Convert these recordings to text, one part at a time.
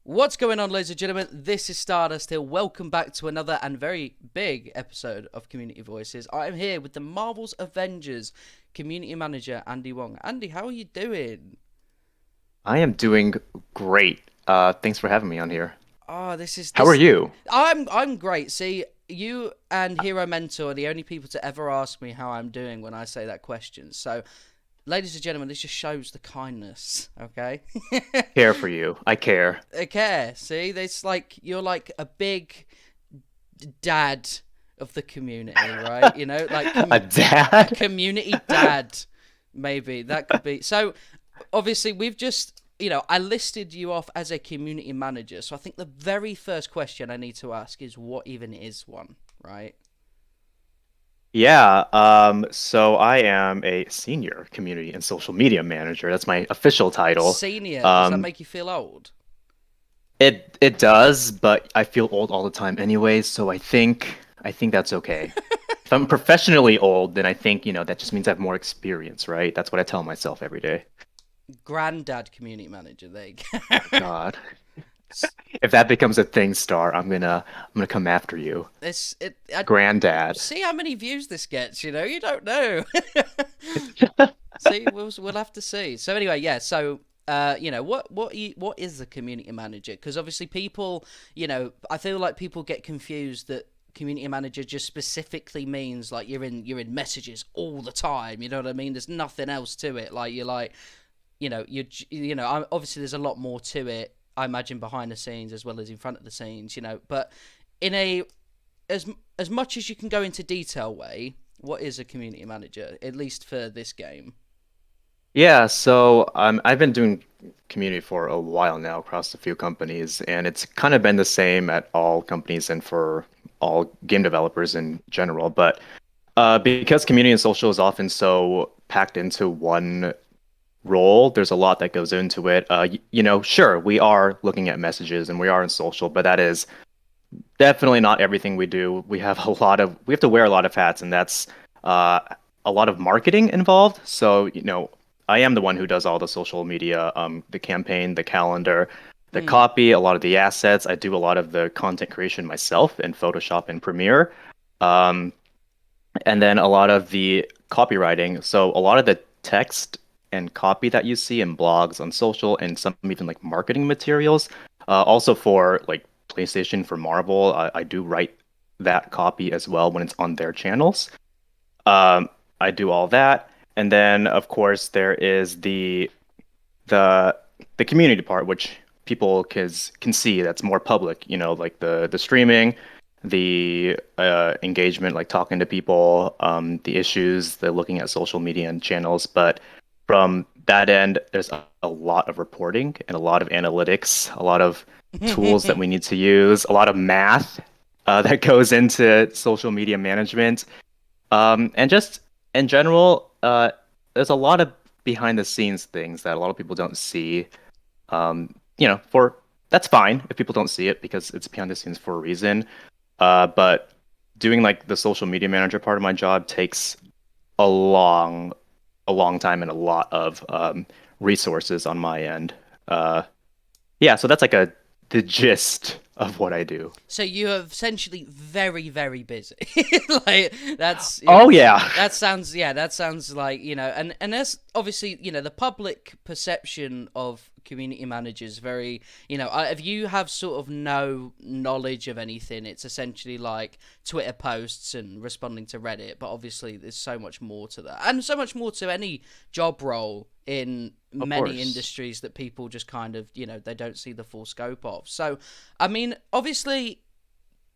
What's going on, ladies and gentlemen? This is Stardust here. Welcome back to another and very big episode of Community Voices. I am here with the Marvel's Avengers community manager, Andy Wong. Andy, how are you doing? I am doing great. Thanks for having me on here. Oh, this is How are this. you? I'm great. See, you and Hero Mentor are the only people to ever ask me how I'm doing when I say that question. So, ladies and gentlemen, this just shows the kindness. Okay. Care for you. I care. I care. See, it's like you're like a big dad of the community, right? You know, like A dad? community dad, maybe that could be. So, obviously, we've just, I listed you off as a community manager. So, I think the very first question I need to ask is what even is one, right? Yeah, so I am a senior community and social media manager. That's my official title. Senior, does that Um, make you feel old? it does, but I feel old all the time anyway, so I think that's okay. If I'm professionally old, then I think, that just means I have more experience, right? That's what I tell myself every day. Granddad community manager, there you Oh go. God. If that becomes a thing, Star, I'm gonna come after you. I Granddad. see how many views this gets, you don't know. See, we'll have to see. So anyway, yeah. So what is a community manager? Because obviously people, I feel like people get confused that community manager just specifically means like you're in messages all the time. You know what I mean? There's nothing else to it. Like you're like, obviously there's a lot more to it. I imagine behind the scenes as well as in front of the scenes. But in a as as much as you can go into detail way, what is a community manager? At least for this game. Yeah, so I've been doing community for a while now across a few companies, and it's kind of been the same at all companies and for all game developers in general. But because community and social is often so packed into one role, there's a lot that goes into it. Sure, we are looking at messages and we are in social, but that is definitely not everything we do. We have to wear a lot of hats, and that's uh, a lot of marketing involved. So, I am the one who does all the social media, the campaign, the calendar, the Hmm. copy, a lot of the assets. I do a lot of the content creation myself in Photoshop and Premiere. Um, and then a lot of the copywriting. So a lot of the text and copy that you see in blogs on social and some even like marketing materials. Also for like PlayStation for Marvel, I do write that copy as well when it's on their channels. Um, I do all that. And then of course there is the the community part, which people can see that's more public, like the streaming, the engagement, like talking to people, the issues, the looking at social media and channels. But from that end, there's a lot of reporting and a lot of analytics, a lot of tools that we need to use, a lot of math that goes into social media management. And just in general, there's a lot of behind the scenes things that a lot of people don't see. For that's fine if people don't see it because it's behind the scenes for a reason. But doing like the social media manager part of my job takes a long, a long time and a lot of resources on my end. Uh, yeah, so that's like the gist of what I do. So you are essentially very, very busy. Like that's Oh yeah. that sounds like and that's obviously the public perception of community managers very if you have sort of no knowledge of anything, it's essentially like Twitter posts and responding to Reddit. But obviously, there's so much more to that, and so much more to any job role in Of many course. industries that people just kind of they don't see the full scope of. So I mean, obviously,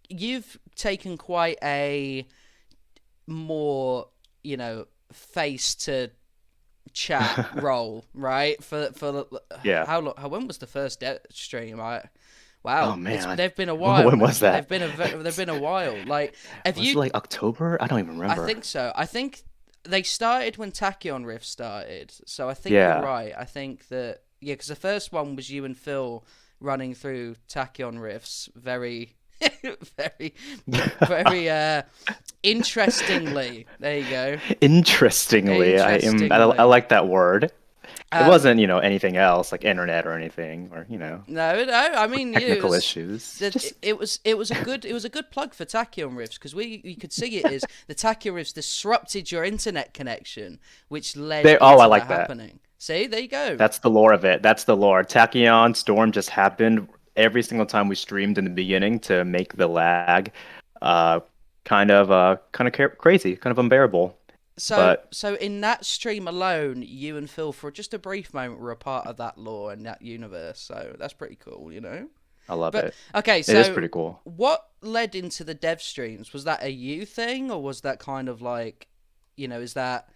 you've taken quite a more, face to chat role, right? For Yeah. how long? How when was the first stream? Oh Wow, it's man. they've been a while When was now. that? They've been a while. Like, have Was it you? like October? I don't even I remember. think so. I think they started when Tachyon Rift started. So I think you're Yeah. right. I think that yeah, because the first one was you and Phil running through Tachyon Rifts very, very, very interestingly. There you go. Interestingly, I Interestingly. like that word. It Um, wasn't, anything else like internet or anything, or, no, I mean, it technical was. issues. That Just it was a good plug for Tachyon Rifts because we you could see it as the Tachyon Rifts disrupted your internet connection, which led I into that like that. happening. See, there you go. That's the lore of it. That's the lore. Tachyon Storm just happened every single time we streamed in the beginning to make the lag uh kind of crazy, kind of unbearable. So, But so in that stream alone, you and Phil, for just a brief moment, were a part of that lore and that universe. So that's pretty cool, you know. I love But it. okay, It is so pretty cool. what led into the dev streams? Was that a you thing, or was that kind of like, is that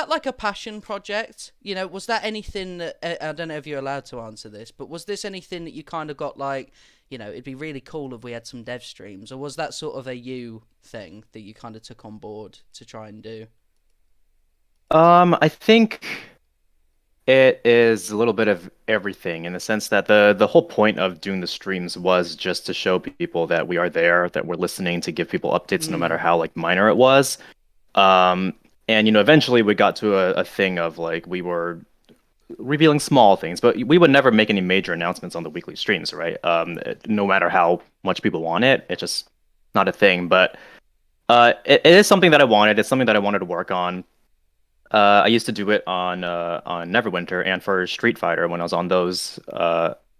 like a passion project? Was that anything that I don't know if you're allowed to answer this, but was this anything that you kind of got like, it'd be really cool if we had some dev streams, or was that sort of a you thing that you kind of took on board to try and do? I think it is a little bit of everything in the sense that the whole point of doing the streams was just to show people that we are there, that we're listening, to give people updates no matter Mm. how like minor it was. Um, and eventually we got to a thing of like we were revealing small things, but we would never make any major announcements on the weekly streams, right? No matter how much people want it, it's just not a thing. But it is something that I wanted. It's something that I wanted to work on. I used to do it on Neverwinter and for Street Fighter when I was on those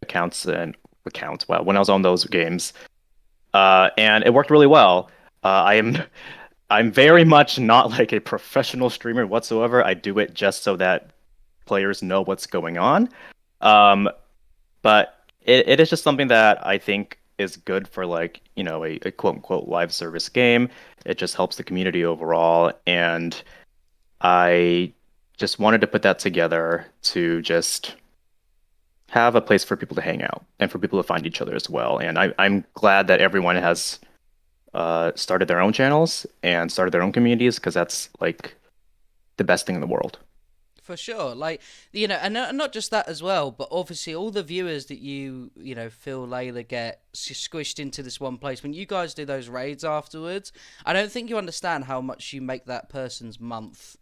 accounts. Wow, when I was on those games, and it worked really well. I'm very much not like a professional streamer whatsoever. I do it just so that players know what's going on. Um, but it is just something that I think is good for like, a quote unquote live service game. It just helps the community overall. And I just wanted to put that together to just have a place for people to hang out and for people to find each other as well. And I'm glad that everyone has started their own channels and started their own communities because that's like the best thing in the world. For sure, like and not just that as well, but obviously all the viewers that Phil Layla get squished into this one place. When you guys do those raids afterwards, I don't think you understand how much you make that person's month,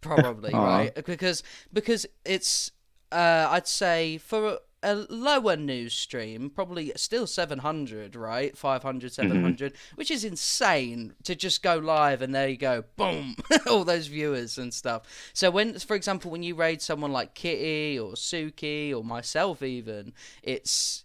probably, Aw. right? Because it's I'd say for a lower news stream, probably still 700, right? 500, seven Hmm. hundred, which is insane to just go live and there you go, boom, all those viewers and stuff. So when, for example, when you raid someone like Kitty or Suki or myself even, it's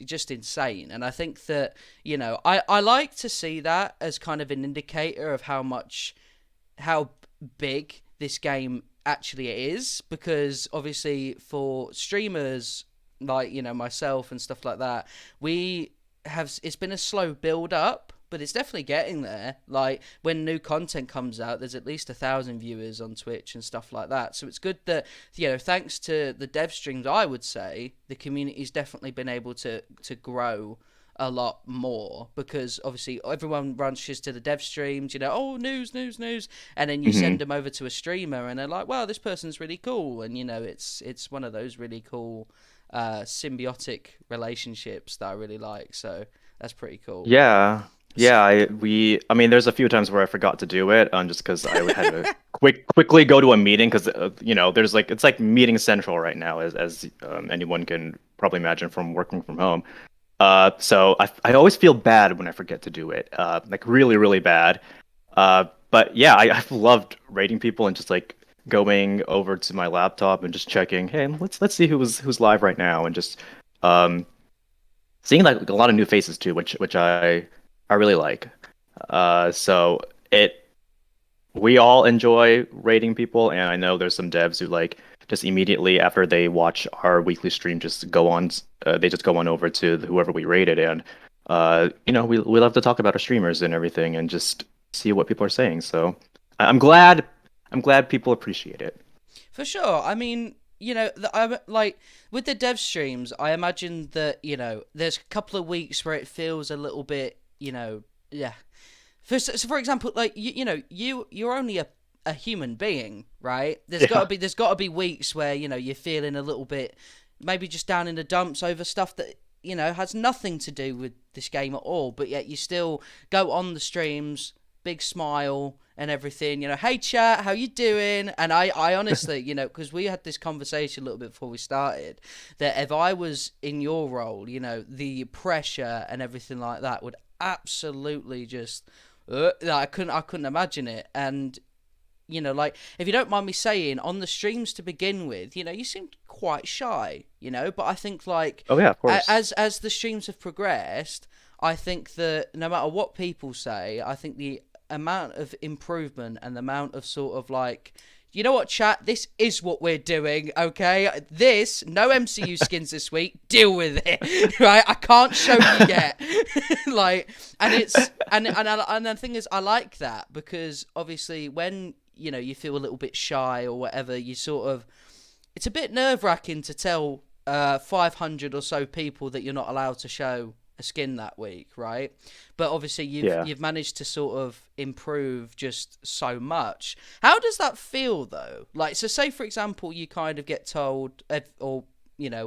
just insane. And I think that, I like to see that as kind of an indicator of how big this game actually is, because obviously for streamers like myself and stuff like that, we have it's been a slow build up, but it's definitely getting there. Like when new content comes out, there's at least 1,000 viewers on Twitch and stuff like that. So it's good that thanks to the dev streams, I would say the community's definitely been able to grow a lot more, because obviously everyone rushes to the dev streams, oh, news, news, news, and then you Hmm. send them over to a streamer and they're like, wow, this person's really cool, and it's one of those really cool symbiotic relationships that I really like. So that's pretty cool. Yeah. Yeah, I mean, there's a few times where I forgot to do it, just because I had to quickly go to a meeting because there's like it's like meeting central right now, as anyone can probably imagine from working from home. So I always feel bad when I forget to do it, like really really bad. But yeah, I've loved rating people and just like going over to my laptop and just checking, hey, let's see who's live right now, and just um seeing like a lot of new faces too, which I really like. So it we all enjoy rating people, and I know there's some devs who like just immediately after they watch our weekly stream just go on they just go on over to whoever we rated, and we love to talk about our streamers and everything and just see what people are saying. So I'm glad people appreciate it. For sure. I mean, I'm like with the dev streams, I imagine that there's a couple of weeks where it feels a little bit, yeah. For example, like you're only a human being, right? Yeah. There's got to be weeks where you're feeling a little bit maybe just down in the dumps over stuff that has nothing to do with this game at all, but yet you still go on the streams, big smile, and everything, hey chat, how you doing? And I honestly, because we had this conversation a little bit before we started, that if I was in your role, the pressure and everything like that would absolutely just, I couldn't imagine it. And like, if you don't mind me saying, on the streams to begin with, you seemed quite shy, but I think, like, Oh yeah, of course. as the streams have progressed, I think that no matter what people say, I think the amount of improvement and the amount of sort of, like, you know what, chat, this is what we're doing, okay? No MCU skins this week, deal with it, right? I can't show you yet. Like, and it's, and the thing is, I like that, because obviously when, you feel a little bit shy or whatever, you sort of, it's a bit nerve-wracking to tell 500 or so people that you're not allowed to show a skin that week, right? But obviously you've managed to sort of improve just so much. How does that feel though? Like, so say for example you kind of get told, or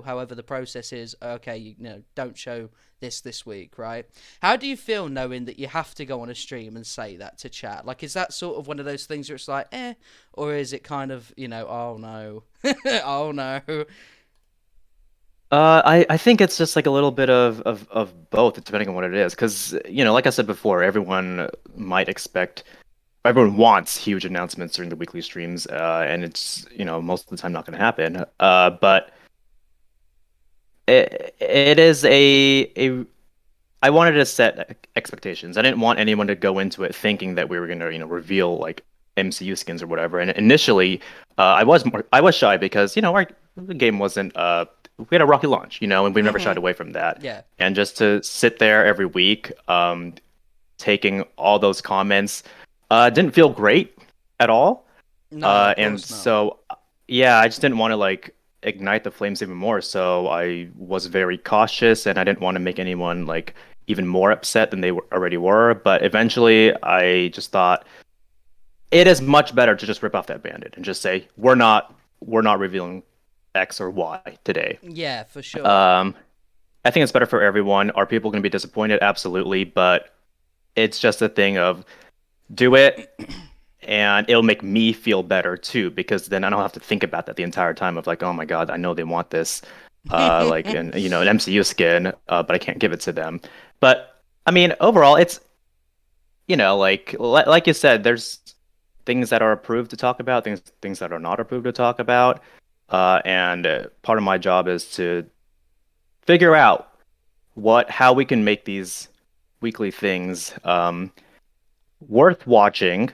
however the process is, okay, don't show this week, right? How do you feel knowing that you have to go on a stream and say that to chat? Like, is that sort of one of those things where it's like, or is it kind of, oh no, oh no? I think it's just like a little bit of both, depending on what it is. Because, like I said before, everyone wants huge announcements during the weekly streams, and it's, most of the time not going to happen. But it is I wanted to set expectations. I didn't want anyone to go into it thinking that we were going to, reveal like MCU skins or whatever. And initially, I was shy because, the game wasn't we had a rocky launch, and we never shied away from that. Yeah. And just to sit there every week, taking all those comments, didn't feel great at all. No, of And course not. so, yeah, I just didn't want to like ignite the flames even more. So I was very cautious, and I didn't want to make anyone like even more upset than they already were. But eventually, I just thought it is much better to just rip off that bandit and just say we're not revealing X or Y today. Yeah, for sure. I think it's better for everyone. Are people going to be disappointed? Absolutely, but it's just a thing of do it, and it'll make me feel better too, because then I don't have to think about that the entire time of like, oh my god, I know they want this, like an MCU skin, but I can't give it to them. But I mean, overall, it's like you said, there's things that are approved to talk about, things that are not approved to talk about, and part of my job is to figure out how we can make these weekly things worth watching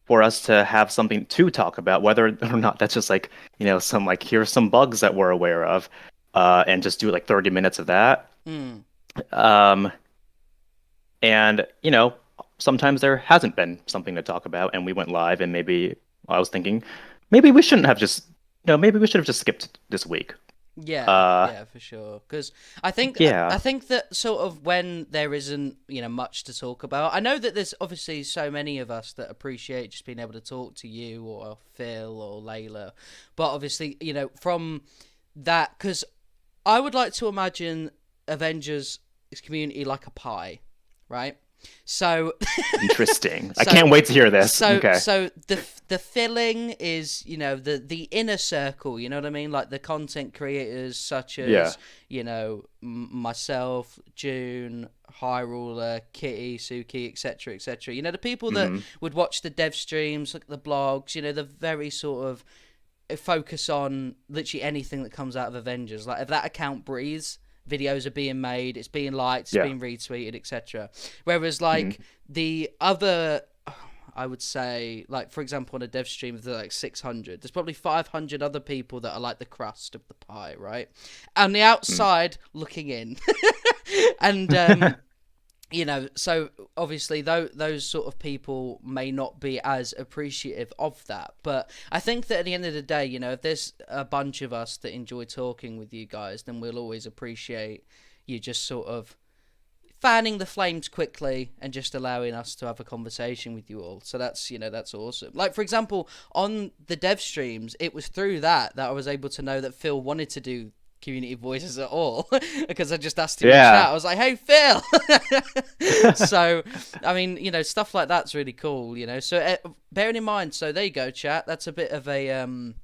for us to have something to talk about, whether or not that's just like, some like, here's some bugs that we're aware of, and just do like 30 minutes of that. Mm. And, sometimes there hasn't been something to talk about, and we went live, and maybe I was thinking, maybe we shouldn't have just, maybe we should have just skipped this week. Yeah, for sure. Because I think Yeah. I think that sort of when there isn't much to talk about, I know that there's obviously so many of us that appreciate just being able to talk to you or Phil or Layla, but obviously from that, because I would like to imagine Avengers community like a pie, right? So Interesting. I can't wait to hear this. Okay. So the filling is the inner circle. You know what I mean? Like the content creators such as myself, June, Hyrule, Kitty, Suki, etc., etc. The people that would watch the dev streams, look at the blogs. The very sort of focus on literally anything that comes out of Avengers. Like if that account breathes, videos are being made, it's being liked, it's being retweeted, etc. Whereas like the other, I would say, like for example on a dev stream of like 600, there's probably 500 other people that are like the crust of the pie, right? And the outside looking in. And so obviously those sort of people may not be as appreciative of that, but I think that at the end of the day, if there's a bunch of us that enjoy talking with you guys, then we'll always appreciate you just sort of fanning the flames quickly and just allowing us to have a conversation with you all. So that's that's awesome. Like for example, on the dev streams, it was through that I was able to know that Phil wanted to do community voices at all because I just asked him in chat. Yeah. I was like, "Hey, Phil." So, I mean, stuff like that's really cool. So bearing in mind, so there you go, chat. That's a bit of a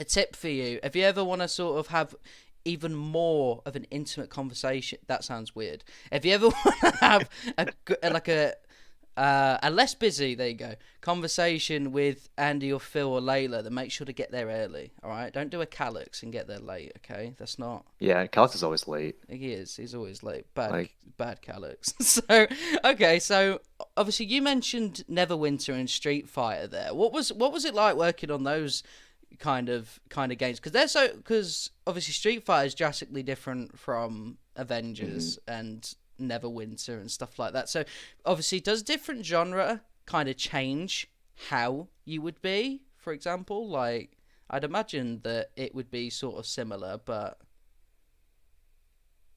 tip for you. If you ever want to sort of have even more of an intimate conversation, that sounds weird. If you ever want to have like a less busy, there you go, conversation with Andy or Phil or Layla, then make sure to get there early. All right, don't do a Calix and get there late. Okay, that's not. Yeah, Calix is always late. He is. He's always late. Bad, Like, bad Calix. So, okay. So, obviously, you mentioned Neverwinter and Street Fighter. There, what was it like working on those kind of games? Because obviously Street Fighter is drastically different from mhm. Avengers and Neverwinter and stuff like that. So, obviously, does different genre kind of change how you would be? For example, like I'd imagine that it would be sort of similar, but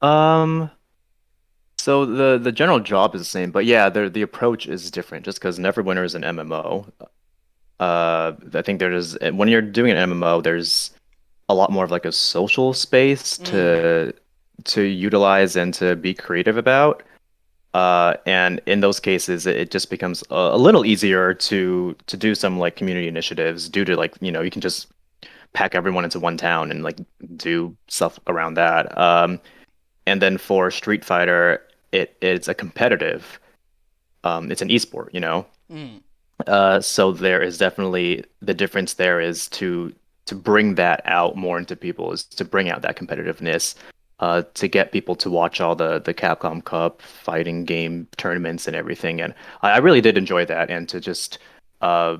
Um, so the general job is the same, but yeah, the approach is different just because Neverwinter is an MMO. I think there's when you're doing an MMO, there's a lot more of like a social space mm, to utilize and to be creative about. And in those cases, it just becomes a little easier to do some like community initiatives due to like, you can just pack everyone into one town and like do stuff around that. And then for Street Fighter, it's a competitive, it's an esport. mm. So there is definitely the difference there is to bring that out more into people is to bring out that competitiveness, to get people to watch all the Capcom Cup fighting game tournaments and everything. And I really did enjoy that, and to just uh,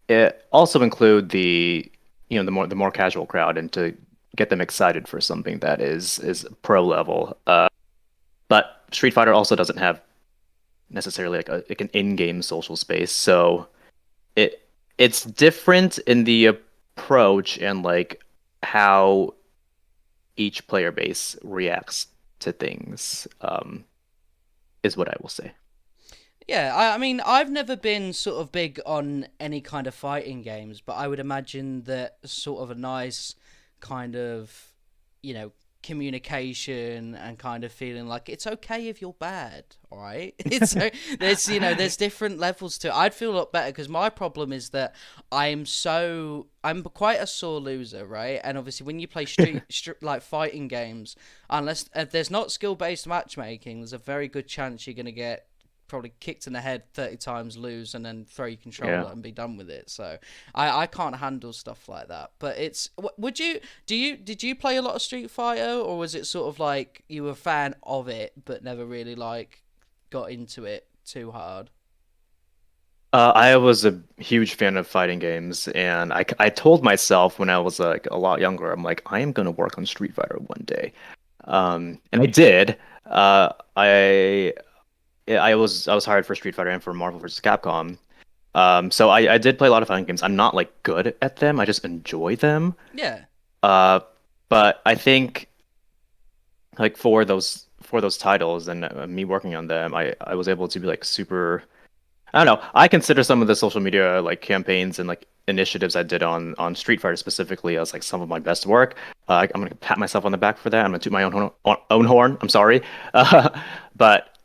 it also include the more casual crowd and to get them excited for something that is pro level. But Street Fighter also doesn't have necessarily like an in-game social space, so it's different in the approach and like how each player base reacts to things, is what I will say. Yeah, I mean, I've never been sort of big on any kind of fighting games, but I would imagine that sort of a nice kind of, you know, communication and kind of feeling like it's okay if you're bad, all right? There's different levels to it. I'd feel a lot better because my problem is that I'm quite a sore loser, right? And obviously when you play like fighting games, unless if there's not skill-based matchmaking, there's a very good chance you're going to get probably kicked in the head 30 times, lose, and then throw your Yeah. controller and be done with it. So I can't handle stuff like that. But it's would you do you did you play a lot of Street Fighter, or was it sort of like you were a fan of it but never really like got into it too hard? I was a huge fan of fighting games, and I told myself when I was like a lot younger, I'm like, I am gonna work on Street Fighter one day. And I did. I was hired for Street Fighter and for Marvel vs. Capcom. So I did play a lot of fighting games. I'm not like good at them. I just enjoy them. Yeah, Uh, but I think like for those titles and me working on them, I was able to be like super. I don't know. I consider some of the social media like campaigns and like initiatives I did on Street Fighter specifically as like some of my best work. I'm gonna pat myself on the back for that. I'm gonna toot my own horn. I'm sorry, but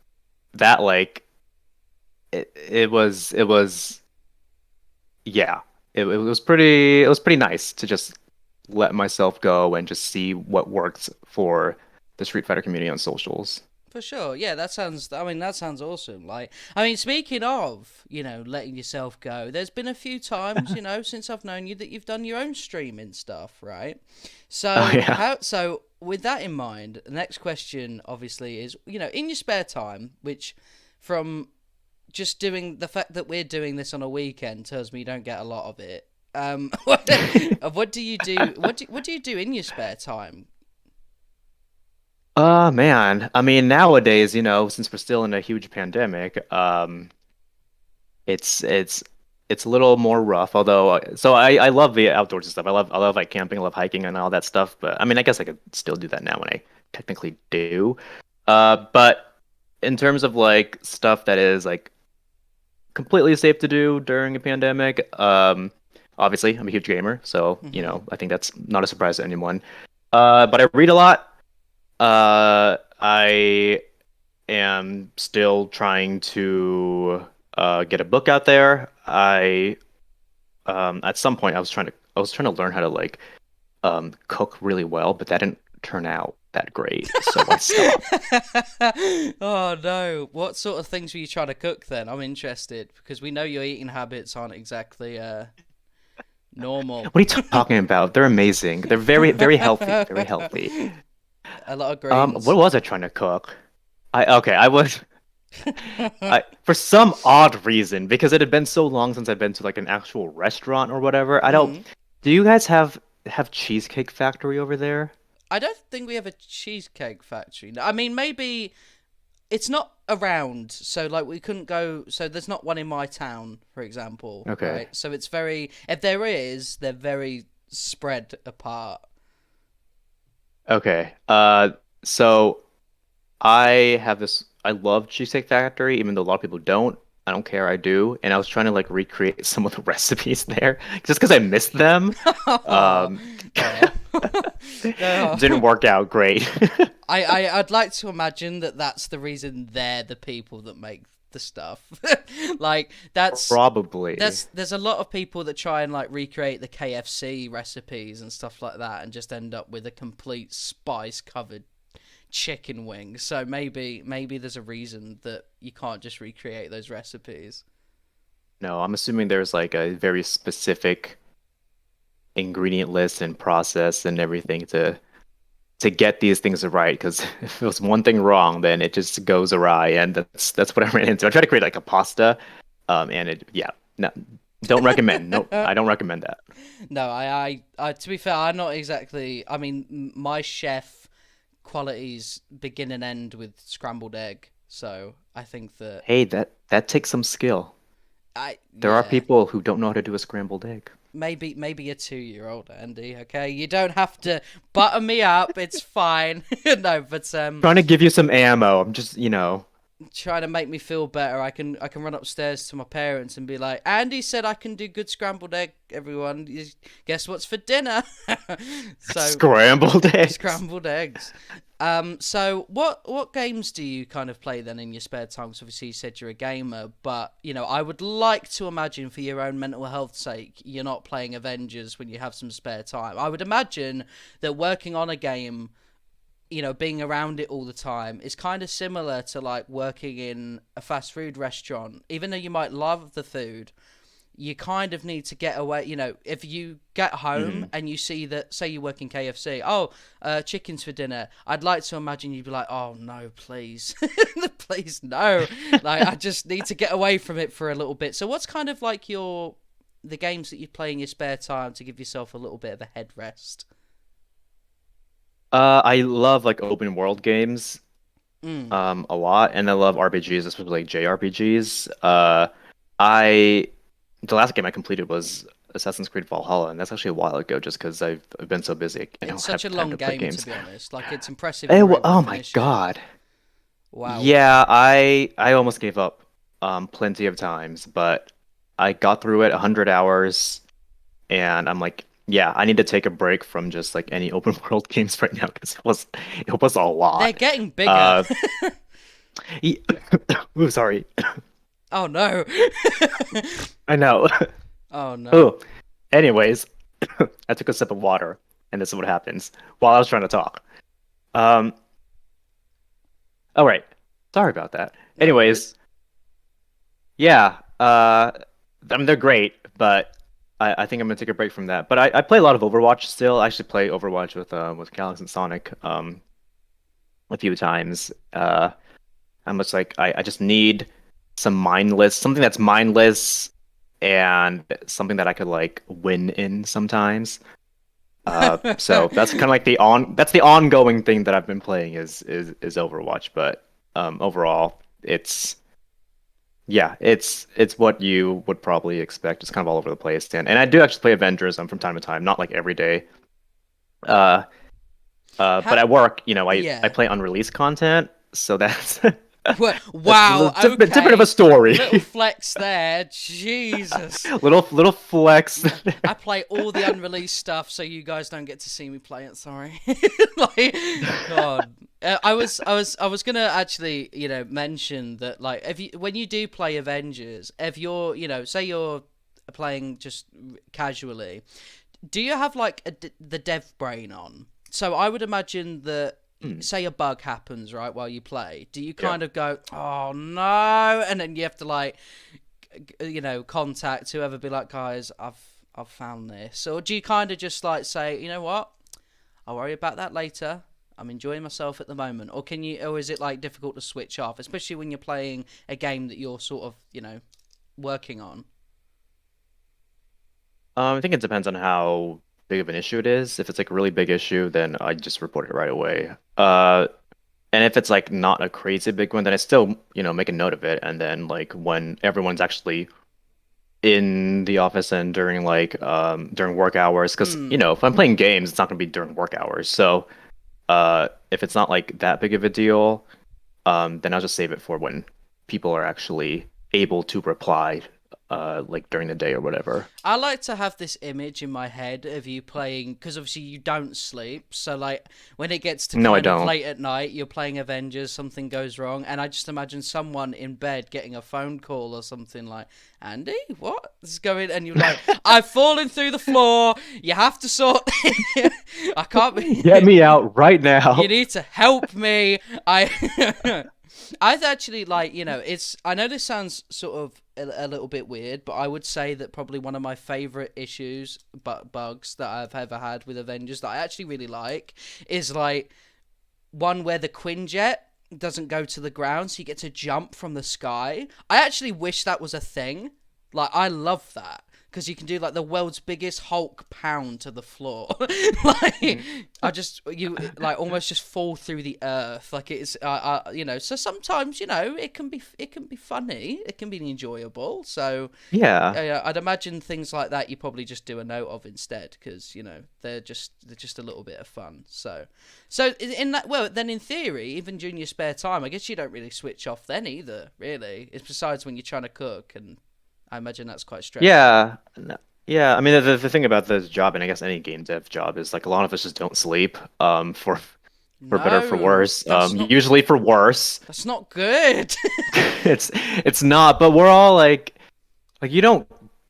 that like it was yeah. It was pretty nice to just let myself go and just see what works for the Street Fighter community on socials. for sure. Yeah, that sounds. I mean, that sounds awesome. Like, I mean, speaking of, letting yourself go, there's been a few times, since I've known you that you've done your own streaming stuff, right? Oh So yeah. how? So with that in mind, the next question obviously is, in your spare time, which from just doing the fact that we're doing this on a weekend tells me you don't get a lot of it. What do you do? What do you do in your spare time? Man. I mean, nowadays, since we're still in a huge pandemic, it's a little more rough. Although, so I love the outdoors and stuff. I love like camping, I love hiking and all that stuff. But I mean, I guess I could still do that now when I technically do. But in terms of like stuff that is like completely safe to do during a pandemic, obviously I'm a huge gamer, so Hmm. I think that's not a surprise to anyone. But I read a lot. I am still trying to get a book out there. I At some point I was trying to learn how to like cook really well, but that didn't turn out that great, so I stopped. Oh no. What sort of things were you trying to cook then? I'm interested because we know your eating habits aren't exactly normal. What are you talking about? They're amazing. They're very, very healthy. Very healthy. A lot of What greens. was I trying to cook? I was I for some odd reason, because it had been so long since I'd been to like an actual restaurant or whatever. I don't. Mm. Do you guys have Cheesecake Factory over there? I don't think we have a cheesecake factory. I mean, maybe it's not around, so like we couldn't go. So there's not one in my town, for example, Okay. right? So it's very. If there is, they're very spread apart. Okay. So I have this. I love Cheesecake Factory, even though a lot of people don't. I don't care. I do, and I was trying to like recreate some of the recipes there, just because I missed them. Oh, Um, oh. didn't Oh. work out great. I'd like to imagine that that's the reason they're the people that make the stuff. Like Probably. there's a lot of people that try and like recreate the KFC recipes and stuff like that and just end up with a complete spice covered chicken wing. So maybe there's a reason that you can't just recreate those recipes. No, I'm assuming there's like a very specific ingredient list and process and everything to get these things right. Because if it was one thing wrong, then it just goes awry, and that's what I ran into. I tried to create like a pasta, and it yeah, no, don't recommend. No, I don't recommend that. No, I to be fair, I'm not exactly. I mean, my chef qualities begin and end with scrambled egg. So I think that Hey, that takes some skill. I There are yeah. people who don't know how to do a scrambled egg. Maybe a 2 year old Andy. Okay, you don't have to butter me up. It's fine. No, but Trying to give you some ammo. I'm just, you know. trying to make me feel better. I can run upstairs to my parents and be like, Andy said I can do good scrambled egg. Everyone, guess what's for dinner? So Scrambled eggs. scrambled eggs. So what games do you kind of play then in your spare time? 'Cause obviously you said you're a gamer, but I would like to imagine for your own mental health's sake, you're not playing Avengers when you have some spare time. I would imagine that working on a game, being around it all the time is kind of similar to like working in a fast food restaurant. Even though you might love the food, you kind of need to get away. If you get home Hmm. and you see that, say you work in KFC, oh, chicken's for dinner. I'd like to imagine you'd be like, oh no, please, please no. Like I just need to get away from it for a little bit. So what's kind of like the games that you play in your spare time to give yourself a little bit of a head rest? I love like open world games, Mm. a lot, and I love RPGs, especially like JRPGs. I The last game I completed was Assassin's Creed Valhalla, and that's actually a while ago, just because I've been so busy, I It's don't such have a time long to play game, to games. be honest. Like, it's impressive you were able to Oh my finish it. God. Wow. Yeah, I almost gave up plenty of times, but I got through it 100 hours, and I'm like, yeah, I need to take a break from just like any open world games right now because it was a They're lot. getting bigger. Uh, e- Ooh, sorry. Oh, no. I know. Oh, no. Oh, anyways, I took a sip of water, and this is what happens while I was trying to talk. Um, all right. Sorry about that. No Anyways, worries. yeah. I mean they're great, but I think I'm gonna take a break from that. But I play a lot of Overwatch still. I actually play Overwatch with Calix and Sonic a few times. I'm just like I just need something that's mindless and something that I could like win in sometimes. So that's kind of like that's the ongoing thing that I've been playing is Overwatch. But overall, it's what you would probably expect. It's kind of all over the place, and I do actually play Avengers from time to time, not like every day. Uh, but How? at work, I Yeah. play unreleased content, so that's That's Wow, different of a okay. story. Little flex there. Jesus. Little flex. I play all the unreleased stuff, so you guys don't get to see me play it. Sorry. Like, God, I was gonna actually, mention that, like, if you when you do play Avengers, if you're, say you're playing just casually, do you have like the dev brain on? So I would imagine that. Hmm, Say a bug happens right while you play. Do you yeah. kind of go, "Oh no," and then you have to like contact whoever, be like, guys, I've found this, or do you kind of just like say, you know what, I'll worry about that later. I'm enjoying myself at the moment, or is it like difficult to switch off, especially when you're playing a game that you're sort of working on? I think it depends on how big of an issue it is. If it's like a really big issue, then I just report it right away. And if it's like not a crazy big one, then I still, make a note of it. And then like when everyone's actually in the office and during work hours, because Hmm. if I'm playing games, it's not gonna be during work hours. So if it's not like that big of a deal, then I'll just save it for when people are actually able to reply, like during the day or whatever. I like to have this image in my head of you playing, because obviously you don't sleep. So like when it gets to No, I kind of don't. late at night, you're playing Avengers, something goes wrong, and I just imagine someone in bed getting a phone call or something like, "Andy, what is going?" And you're like, "I've fallen through the floor. You have to sort. I can't Get be. me out right You now. need to help me. I." I've actually, like, it's. I know this sounds sort of a little bit weird, but I would say that probably one of my favorite issues, but bugs that I've ever had with Avengers that I actually really like is like one where the Quinjet doesn't go to the ground, so you get to jump from the sky. I actually wish that was a thing. Like, I love that because you can do like the world's biggest Hulk pound to the floor. Like, Mhm. you like almost just fall through the earth. Like, it's So sometimes it can be funny. It can be enjoyable. So Yeah. I'd imagine things like that you probably just do a note of instead, because they're just a little bit of fun. So in that, well, then in theory, even during your spare time, I guess you don't really switch off then either. Really, it's besides when you're trying to cook, and I imagine that's quite stressful. Yeah. Yeah. I mean, the thing about this job, and I guess any game dev job, is like a lot of us just don't sleep, for better or for No, worse. that's not Usually for worse. that's not good. It's not, but we're all like you don't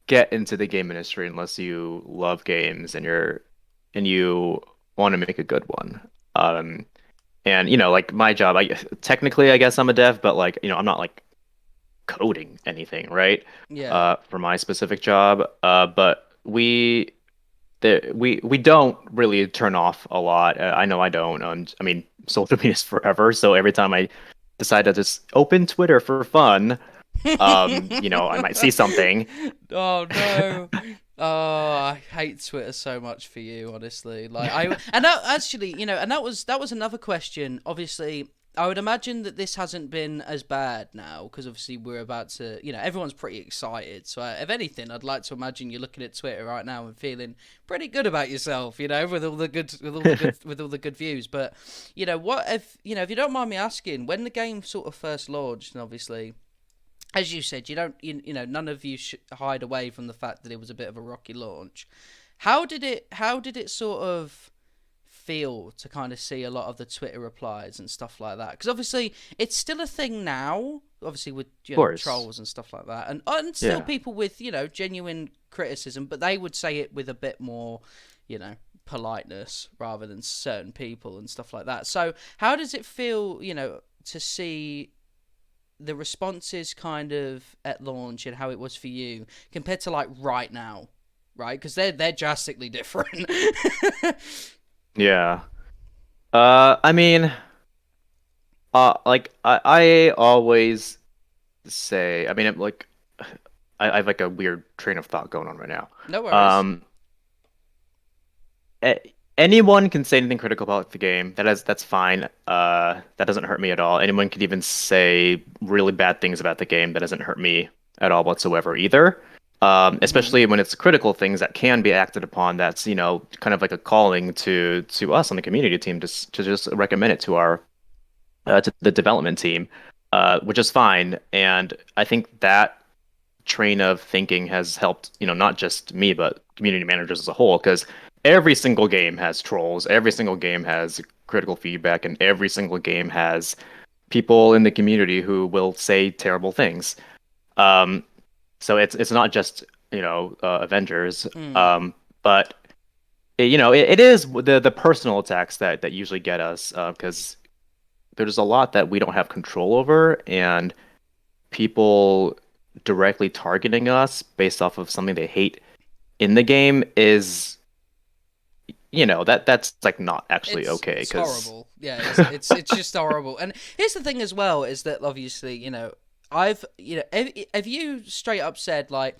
get into the game industry unless you love games and you want to make a good one. Um, and like my job, I technically I guess I'm a dev, but like, I'm not like coding anything, right? Yeah. For my specific job. But we don't really turn off a lot. I know I don't. I mean, social media is forever, so every time I decide to just open Twitter for fun, I might see something. Oh no. Oh, I hate Twitter so much for you, honestly. Like, and that actually, and that was another question. Obviously, I would imagine that this hasn't been as bad now, because obviously we're about to, everyone's pretty excited. So, if anything, I'd like to imagine you're looking at Twitter right now and feeling pretty good about yourself, with all the good views. But, what if you don't mind me asking, when the game sort of first launched, and obviously, as you said, you don't, none of you hide away from the fact that it was a bit of a rocky launch. How did it sort of feel to kind of see a lot of the Twitter replies and stuff like that? Because obviously it's still a thing now, obviously with Of course. trolls and stuff like that, and still Yeah. people with genuine criticism, but they would say it with a bit more, politeness rather than certain people and stuff like that. So how does it feel, to see the responses kind of at launch and how it was for you compared to like right now, right? Because they're drastically different. Yeah. I mean, like I always say, I mean, like I have like a weird train of thought going on right now. No worries. Um, anyone can say anything critical about the game. That's fine. That doesn't hurt me at all. Anyone could even say really bad things about the game. That doesn't hurt me at all whatsoever either. Hmm. Especially when it's critical things that can be acted upon. That's kind of like a calling to us on the community team to just recommend it to our to the development team. which is fine. And I think that train of thinking has helped, not just me, but community managers as a whole, because every single game has trolls, every single game has critical feedback, and every single game has people in the community who will say terrible things. Um, so it's not just, Avengers, Mm. but it is the personal attacks that usually get us, because there's a lot that we don't have control over, and people directly targeting us based off of something they hate in the game is, that's like not actually okay It's because horrible. Yeah, it's just horrible. And here's the thing as well is that obviously, I've if you straight up said like,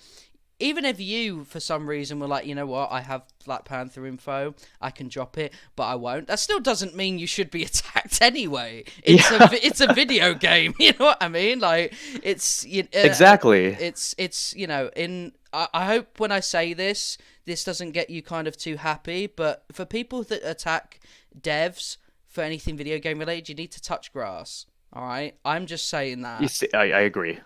even if you for some reason were like, you know what, I have Black Panther info, I can drop it, but I won't. That still doesn't mean you should be attacked anyway. yeah, It's a video game. You know what I mean? Like exactly. it's in. I hope when I say this, this doesn't get you kind of too happy. But for people that attack devs for anything video game related, you need to touch grass. All right, I'm just saying You that. see, I agree.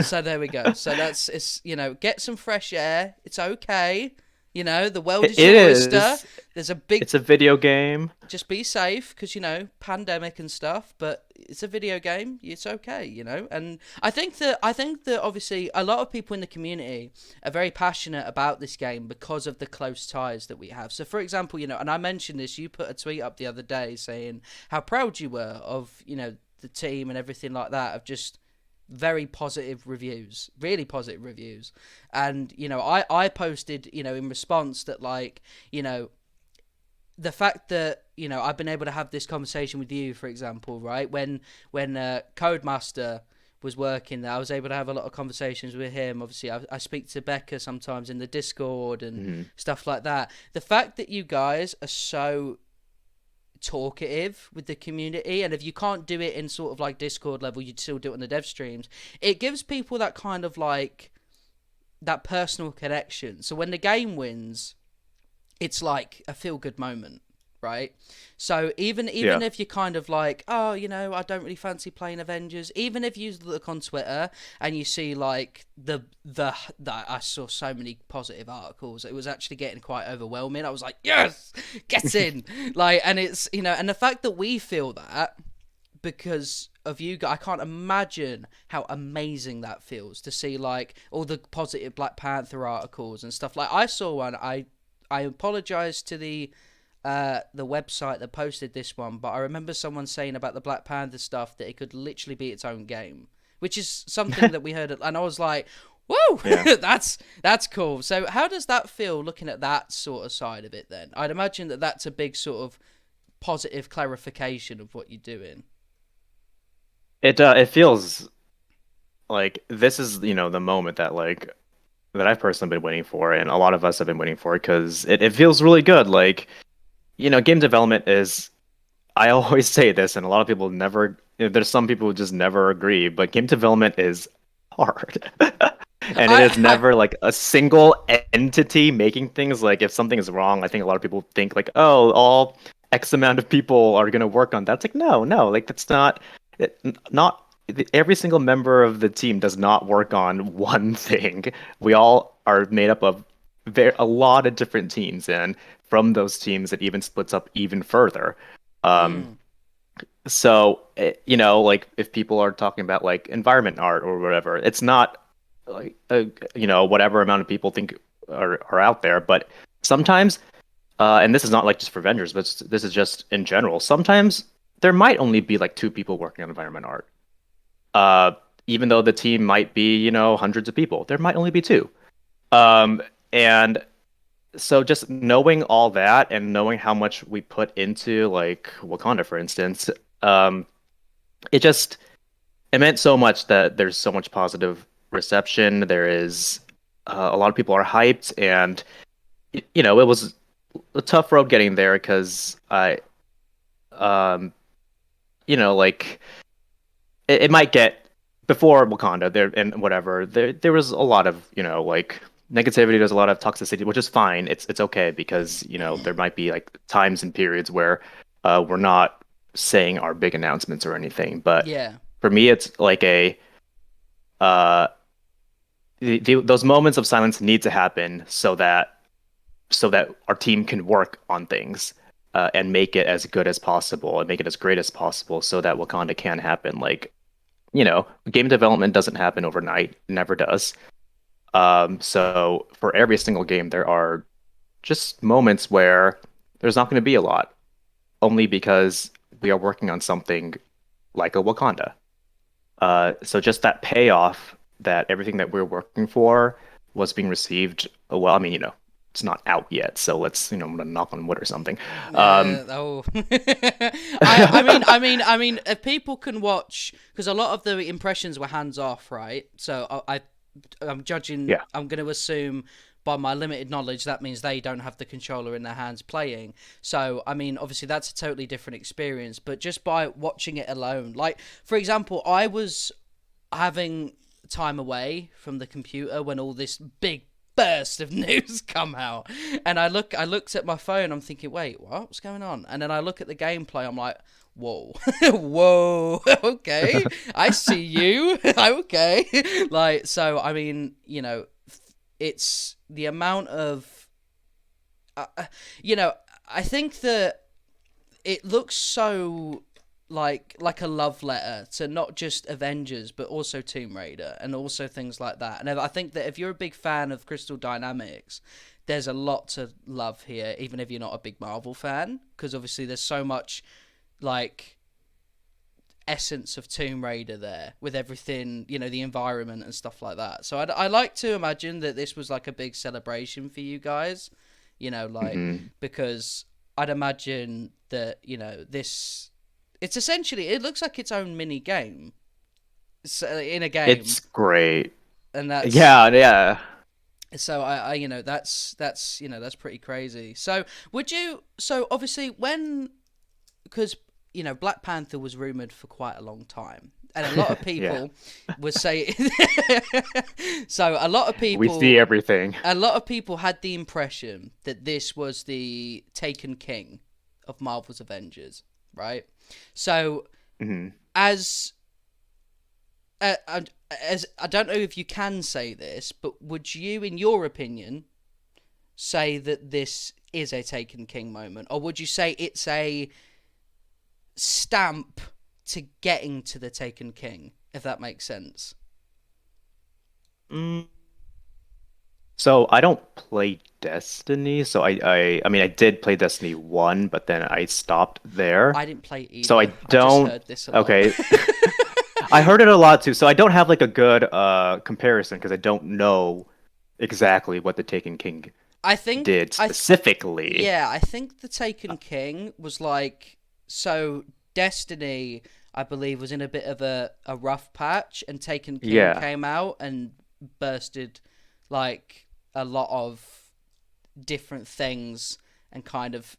So there we go. So that's it's get some fresh air. It's okay. The world It is your oyster. is. There's a big It's a video game. just be safe because pandemic and stuff, but it's a video game. It's okay, and I think that obviously a lot of people in the community are very passionate about this game because of the close ties that we have. So for example, and I mentioned this, you put a tweet up the other day saying how proud you were of the team and everything like that, of just very positive reviews, really positive reviews. And I posted in response that, like, the fact that I've been able to have this conversation with you, for example, right, when Codemaster was working there, I was able to have a lot of conversations with him. Obviously, I speak to Becca sometimes in the Discord and Mhm. stuff like that. The fact that you guys are so talkative with the community, and if you can't do it in sort of like Discord level, you'd still do it on the dev streams. It gives people that kind of like that personal connection. So when the game wins, it's like a feel good moment, right? So even Yeah. if you're kind of like, oh, I don't really fancy playing Avengers, even if you look on Twitter and you see like the I saw so many positive articles, it was actually getting quite overwhelming. I was like, yes, get in. Like, and it's and the fact that we feel that because of you guys, I can't imagine how amazing that feels to see like all the positive Black Panther articles and stuff. Like, I saw one, I apologize to the website that posted this one, but I remember someone saying about the Black Panther stuff that it could literally be its own game, which is something that we heard, and I was like, "Whoa, Yeah. that's cool." So, how does that feel looking at that sort of side of it? Then I'd imagine that that's a big sort of positive clarification of what you're doing. It feels like this is, the moment that I've personally been waiting for, and a lot of us have been waiting for, because it feels really good. Like, game development is, I always say this, and a lot of people never, there's some people who just never agree, but game development is hard. And it is I never like a single entity making things. Like, if something is wrong, I think a lot of people think like, oh, all X amount of people are gonna work on that. It's like, no, no, like that's not not every single member of the team does not work on one thing. We all are made up of a lot of different teams, and from those teams, it even splits up even further. Um, mm, so, like if people are talking about like environment art or whatever, it's not like whatever amount of people think are out there, but sometimes, and this is not like just for vendors, but this is just in general. Sometimes there might only be like two people working on environment art. Uh, Even though the team might be, hundreds of people, there might only be two. And so just knowing all that and knowing how much we put into like Wakanda, for instance, um, it just it meant so much that there's so much positive reception. There is a lot of people are hyped, and it was a tough road getting there because um, like it might get before Wakanda there and whatever. There was a lot of like negativity. There's a lot of toxicity, which is fine. It's okay because there might be like times and periods where we're not saying our big announcements or anything. But yeah, For me, it's like a uh, those moments of silence need to happen so that our team can work on things and make it as good as possible and make it as great as possible so that Wakanda can happen. Like, game development doesn't happen overnight, it never does. So for every single game, there are just moments where there's not going to be a lot, only because we are working on something like a Wakanda. So just that payoff that everything that we're working for was being received. Well, I mean, it's not out yet, so let's, I'm gonna knock on wood or something. Oh, I mean, if people can watch, because a lot of the impressions were hands off, right? So I'm judging. Yeah. I'm going to assume by my limited knowledge that means they don't have the controller in their hands playing. So I mean, obviously that's a totally different experience. But just by watching it alone, like for example, I was having time away from the computer when all this big burst of news come out, and I looked at my phone. I'm thinking, wait, what's going on? And then I look at the gameplay. I'm like, whoa, whoa, okay, I see you. Okay, like, so I mean, it's the amount of, I think that it looks so like a love letter to not just Avengers but also Tomb Raider and also things like that. And I think that if you're a big fan of Crystal Dynamics, there's a lot to love here, even if you're not a big Marvel fan, because obviously there's so much like essence of Tomb Raider there with everything, the environment and stuff like that. So I like to imagine that this was like a big celebration for you guys, Mhm. because I'd imagine that, this, it's essentially, it looks like its own mini game in a game. It's great. And that's, Yeah, yeah. so that's pretty crazy. So so obviously because Black Panther was rumored for quite a long time, and a lot of Yeah. people would say so We see everything. a lot of people had the impression that this was the Taken King of Marvel's Avengers, right? So Hmm. as uh, as I don't know if you can say this, but would you, in your opinion, say that this is a Taken King moment, or would you say it's a stamp to getting to the Taken King, if that makes sense? Mm. So I don't play Destiny. So I mean I did play Destiny 1, but then I stopped there. I didn't play So I either. I've just don't heard this a lot. okay. I heard it a lot too. So I don't have like a good comparison because I don't know exactly what the Taken King I think did specifically. yeah, I think the Taken King was like, so Destiny, I believe, was in a bit of a rough patch, and Taken King Yeah. came out and bursted like a lot of different things and kind of.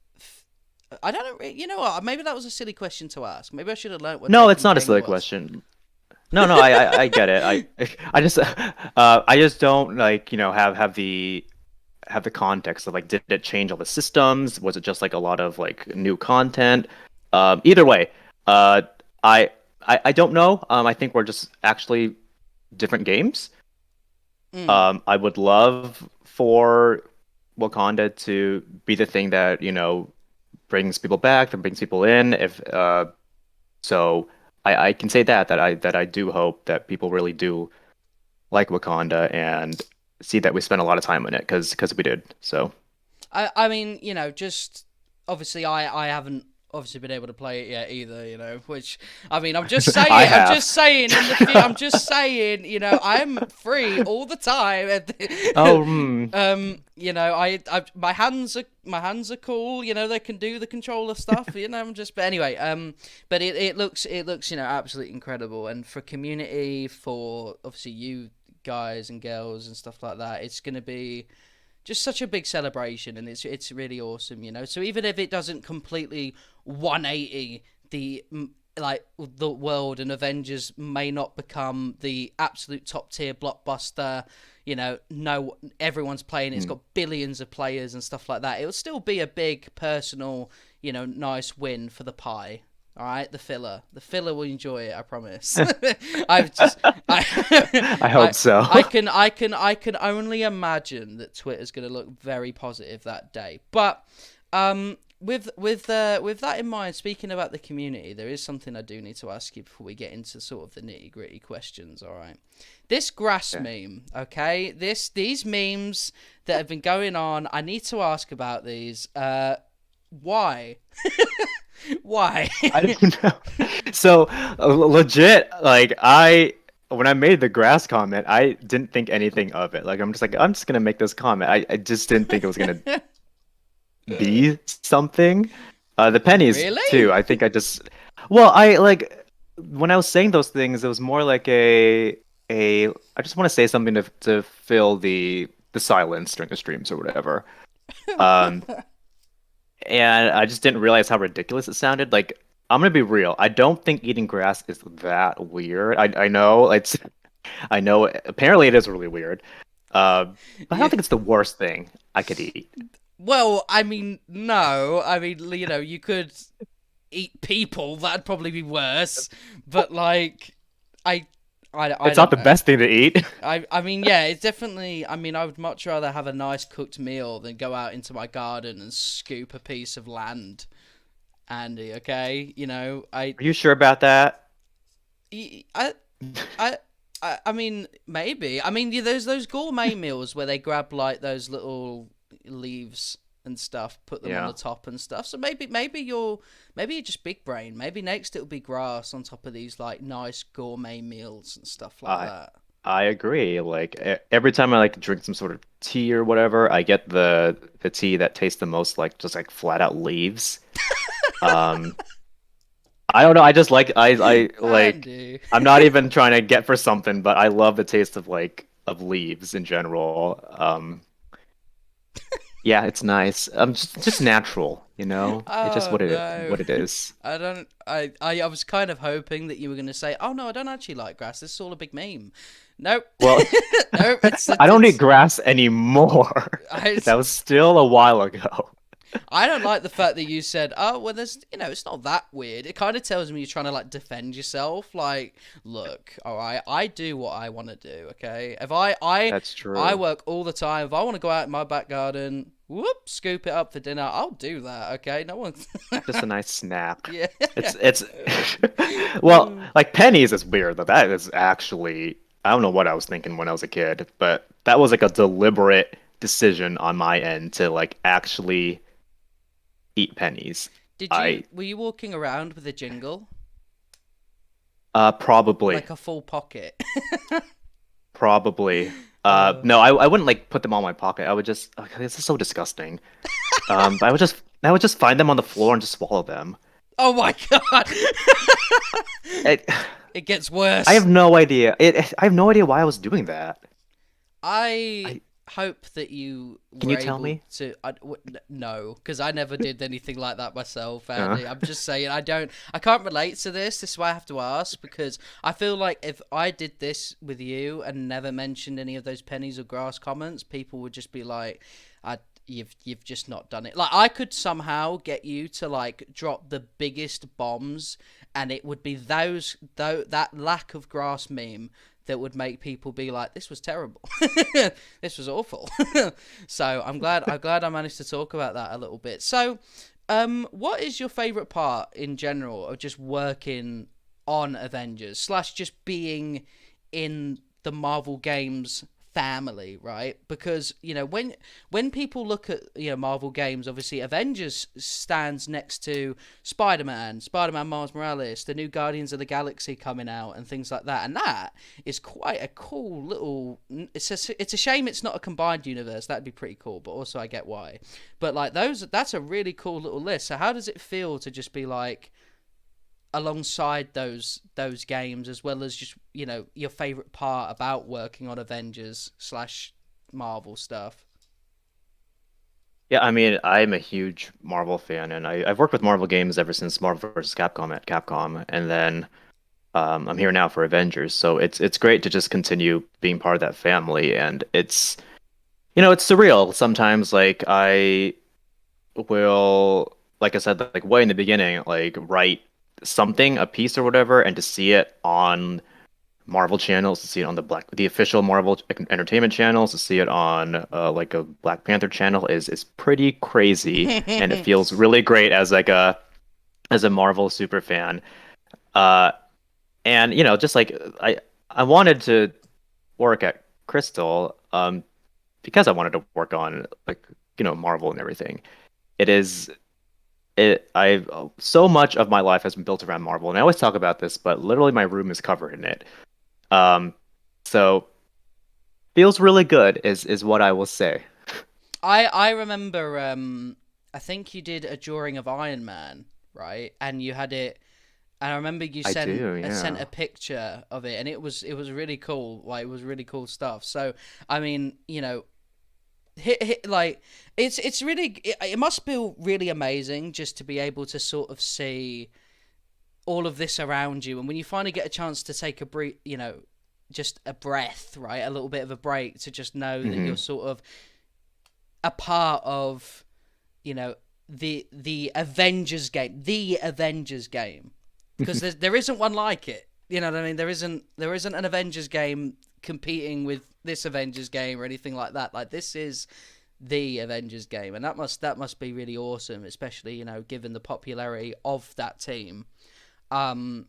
I don't know. You know what? Maybe that was a silly question to ask. Maybe I should have learnt what No, it's Taken not a King silly was. question. No, no, I get it. I just don't like, have the context of like did it change all the systems? Was it just like a lot of like new content? Either way, uh I I don't know. I think we're just actually different games. Mm. I would love for Wakanda to be the thing that, brings people back, that brings people in. If so I can say that I do hope that people really do like Wakanda and see that we spent a lot of time on it because we did. So I mean, just obviously I haven't obviously been able to play it yet either, which I mean, I I'm have. just saying I'm just saying, I'm free all the time. Oh, hmm. My hands are cool, they can do the controller stuff, I'm just, but anyway, but it looks absolutely incredible, and for community, for obviously you guys and girls and stuff like that, it's going to be just such a big celebration, and it's really awesome, So even if it doesn't completely 180 like the world, and Avengers may not become the absolute top tier blockbuster, no, everyone's playing it, it's Hmm. got billions of players and stuff like that, it will still be a big personal, nice win for the pie. All right, the filler. The filler will enjoy it. I promise. I've just, I, I hope so. I can only imagine that Twitter's going to look very positive that day. But, with that in mind, speaking about the community, there is something I do need to ask you before we get into sort of the nitty gritty questions. All right, this grass Okay. meme. Okay, these memes that have been going on. I need to ask about these. Why? Why? I don't know. So legit, like when I made the grass comment, I didn't think anything of it. Like I'm just gonna make this comment. I just didn't think it was gonna be something. The pennies too. Really? I think I just well, I like when I was saying those things, it was more like a I just want to say something to fill the silence during the streams or whatever. Um, and I just didn't realize how ridiculous it sounded. Like, I'm gonna be real. I don't think eating grass is that weird. I know it's I know apparently it is really weird. But I don't Yeah. think it's the worst thing I could eat. Well, I mean, no. I mean, you know, you could eat people. That'd probably be worse. But like, I, I It's not don't the know. best thing to eat. I mean, yeah, it's definitely. I mean, I would much rather have a nice cooked meal than go out into my garden and scoop a piece of land. Andy, okay, you know, Are you sure about that? I, I, I mean, maybe. I mean, yeah, there's those gourmet meals where they grab like those little leaves and stuff, put them on the Yeah. top and stuff. So maybe you're just big brain. Maybe next it'll be grass on top of these like nice gourmet meals and stuff like I that. I agree. Like every time I like drink some sort of tea or whatever, I get the tea that tastes the most like just like flat out leaves. Um, I don't know. I just like I like Andy. I'm not even trying to get for something, but I love the taste of like of leaves in general. Yeah, it's nice. Just natural, you know? It's just Oh no. what it is. I don't. I was kind of hoping that you were going to say, "Oh no, I don't actually like grass. This is all a big meme." Nope. Well, Nope. I don't eat It's. grass anymore. I, That was still a while ago. I don't like the fact that you said, "Oh, well, there's, you know, it's not that weird." It kind of tells me you're trying to like defend yourself. Like, look, all right, I do what I want to do. Okay, if That's I true. work all the time. If I want to go out in my back garden, whoop, scoop it up for dinner, I'll do that. Okay, no one. Just a nice snack. Yeah. It's well, like pennies is weird, but that is actually I don't know what I was thinking when I was a kid, but that was like a deliberate decision on my end to like actually eat pennies. I Were you walking around with a jingle, probably like a full pocket? probably uh, no, I wouldn't like put them on my pocket. I would just okay, this is so disgusting. But I would just find them on the floor and just swallow them. oh my god! It, It gets I worse. have no idea. I have no idea why I was doing that. I I hope that you can were you tell able me? to. No, because I never did anything like that myself, Uh, Andy. I'm just saying I don't. I can't relate to this. This is why I have to ask because I feel like if I did this with you and never mentioned any of those pennies or grass comments, people would just be like, "I." You've just not done it. Like I could somehow get you to like drop the biggest bombs, and it would be that lack of grass meme that would make people be like, "This was terrible, this was awful." So I'm glad I managed to talk about that a little bit. So, what is your favorite part in general of just working on Avengers slash just being in the Marvel games family, right? Because you know when people look at Marvel games, obviously Avengers stands next to Spider-Man Miles Morales, the new Guardians of the Galaxy coming out, and things like that. And that is quite a cool little. It's a shame it's not a combined universe. That'd be pretty cool. But also I get why. But like that's a really cool little list. So how does it feel to just be like alongside those games, as well as just your favorite part about working on Avengers slash Marvel stuff? yeah, I mean, I'm a huge Marvel fan, and I've worked with Marvel games ever since Marvel vs. Capcom at Capcom, and then I'm here now for Avengers. So it's great to just continue being part of that family, and it's it's surreal sometimes. Like I will, like I said, like way in the beginning, like write something, a piece or whatever, and to see it on Marvel channels, to see it on the official Marvel Entertainment channels, to see it on like a Black Panther channel is pretty crazy, and it feels really great as like a Marvel super fan. Uh, and just like I wanted to work at Crystal, because I wanted to work on like Marvel and everything. It is I've so much of my life has been built around Marvel, and I always talk about this, but literally my room is covered in it. Um, so feels really good is what I will say. I remember I think you did a drawing of Iron Man, right? And you had it, and I remember you I sent do, sent yeah. a picture of it, and it was really cool. Like it was really cool stuff. So I mean, like it's really it must feel really amazing just to be able to sort of see all of this around you, and when you finally get a chance to take a breath, just a breath, right, a little bit of a break to just know that you're Hmm. sort of a part of you know the Avengers game, because there isn't one like it. You know what I mean? There isn't an Avengers game competing with this Avengers game or anything like that. Like this is the Avengers game, and that must be really awesome, especially given the popularity of that team. Um,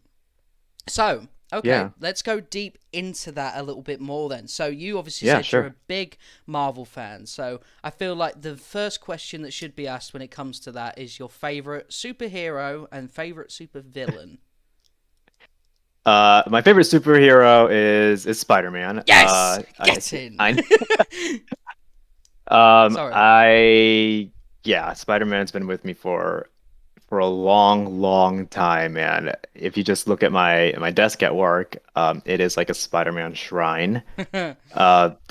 so, okay, Yeah. let's go deep into that a little bit more then. So, you obviously Yeah, said you're a sure. big Marvel fan. So, I feel like the first question that should be asked when it comes to that is your favorite superhero and favorite supervillain. My favorite superhero is Spider-Man. Yes! Get in! I Sorry. I yeah, Spider-Man's been with me for a long, long time, man. If you just look at my desk at work, it is like a Spider-Man shrine.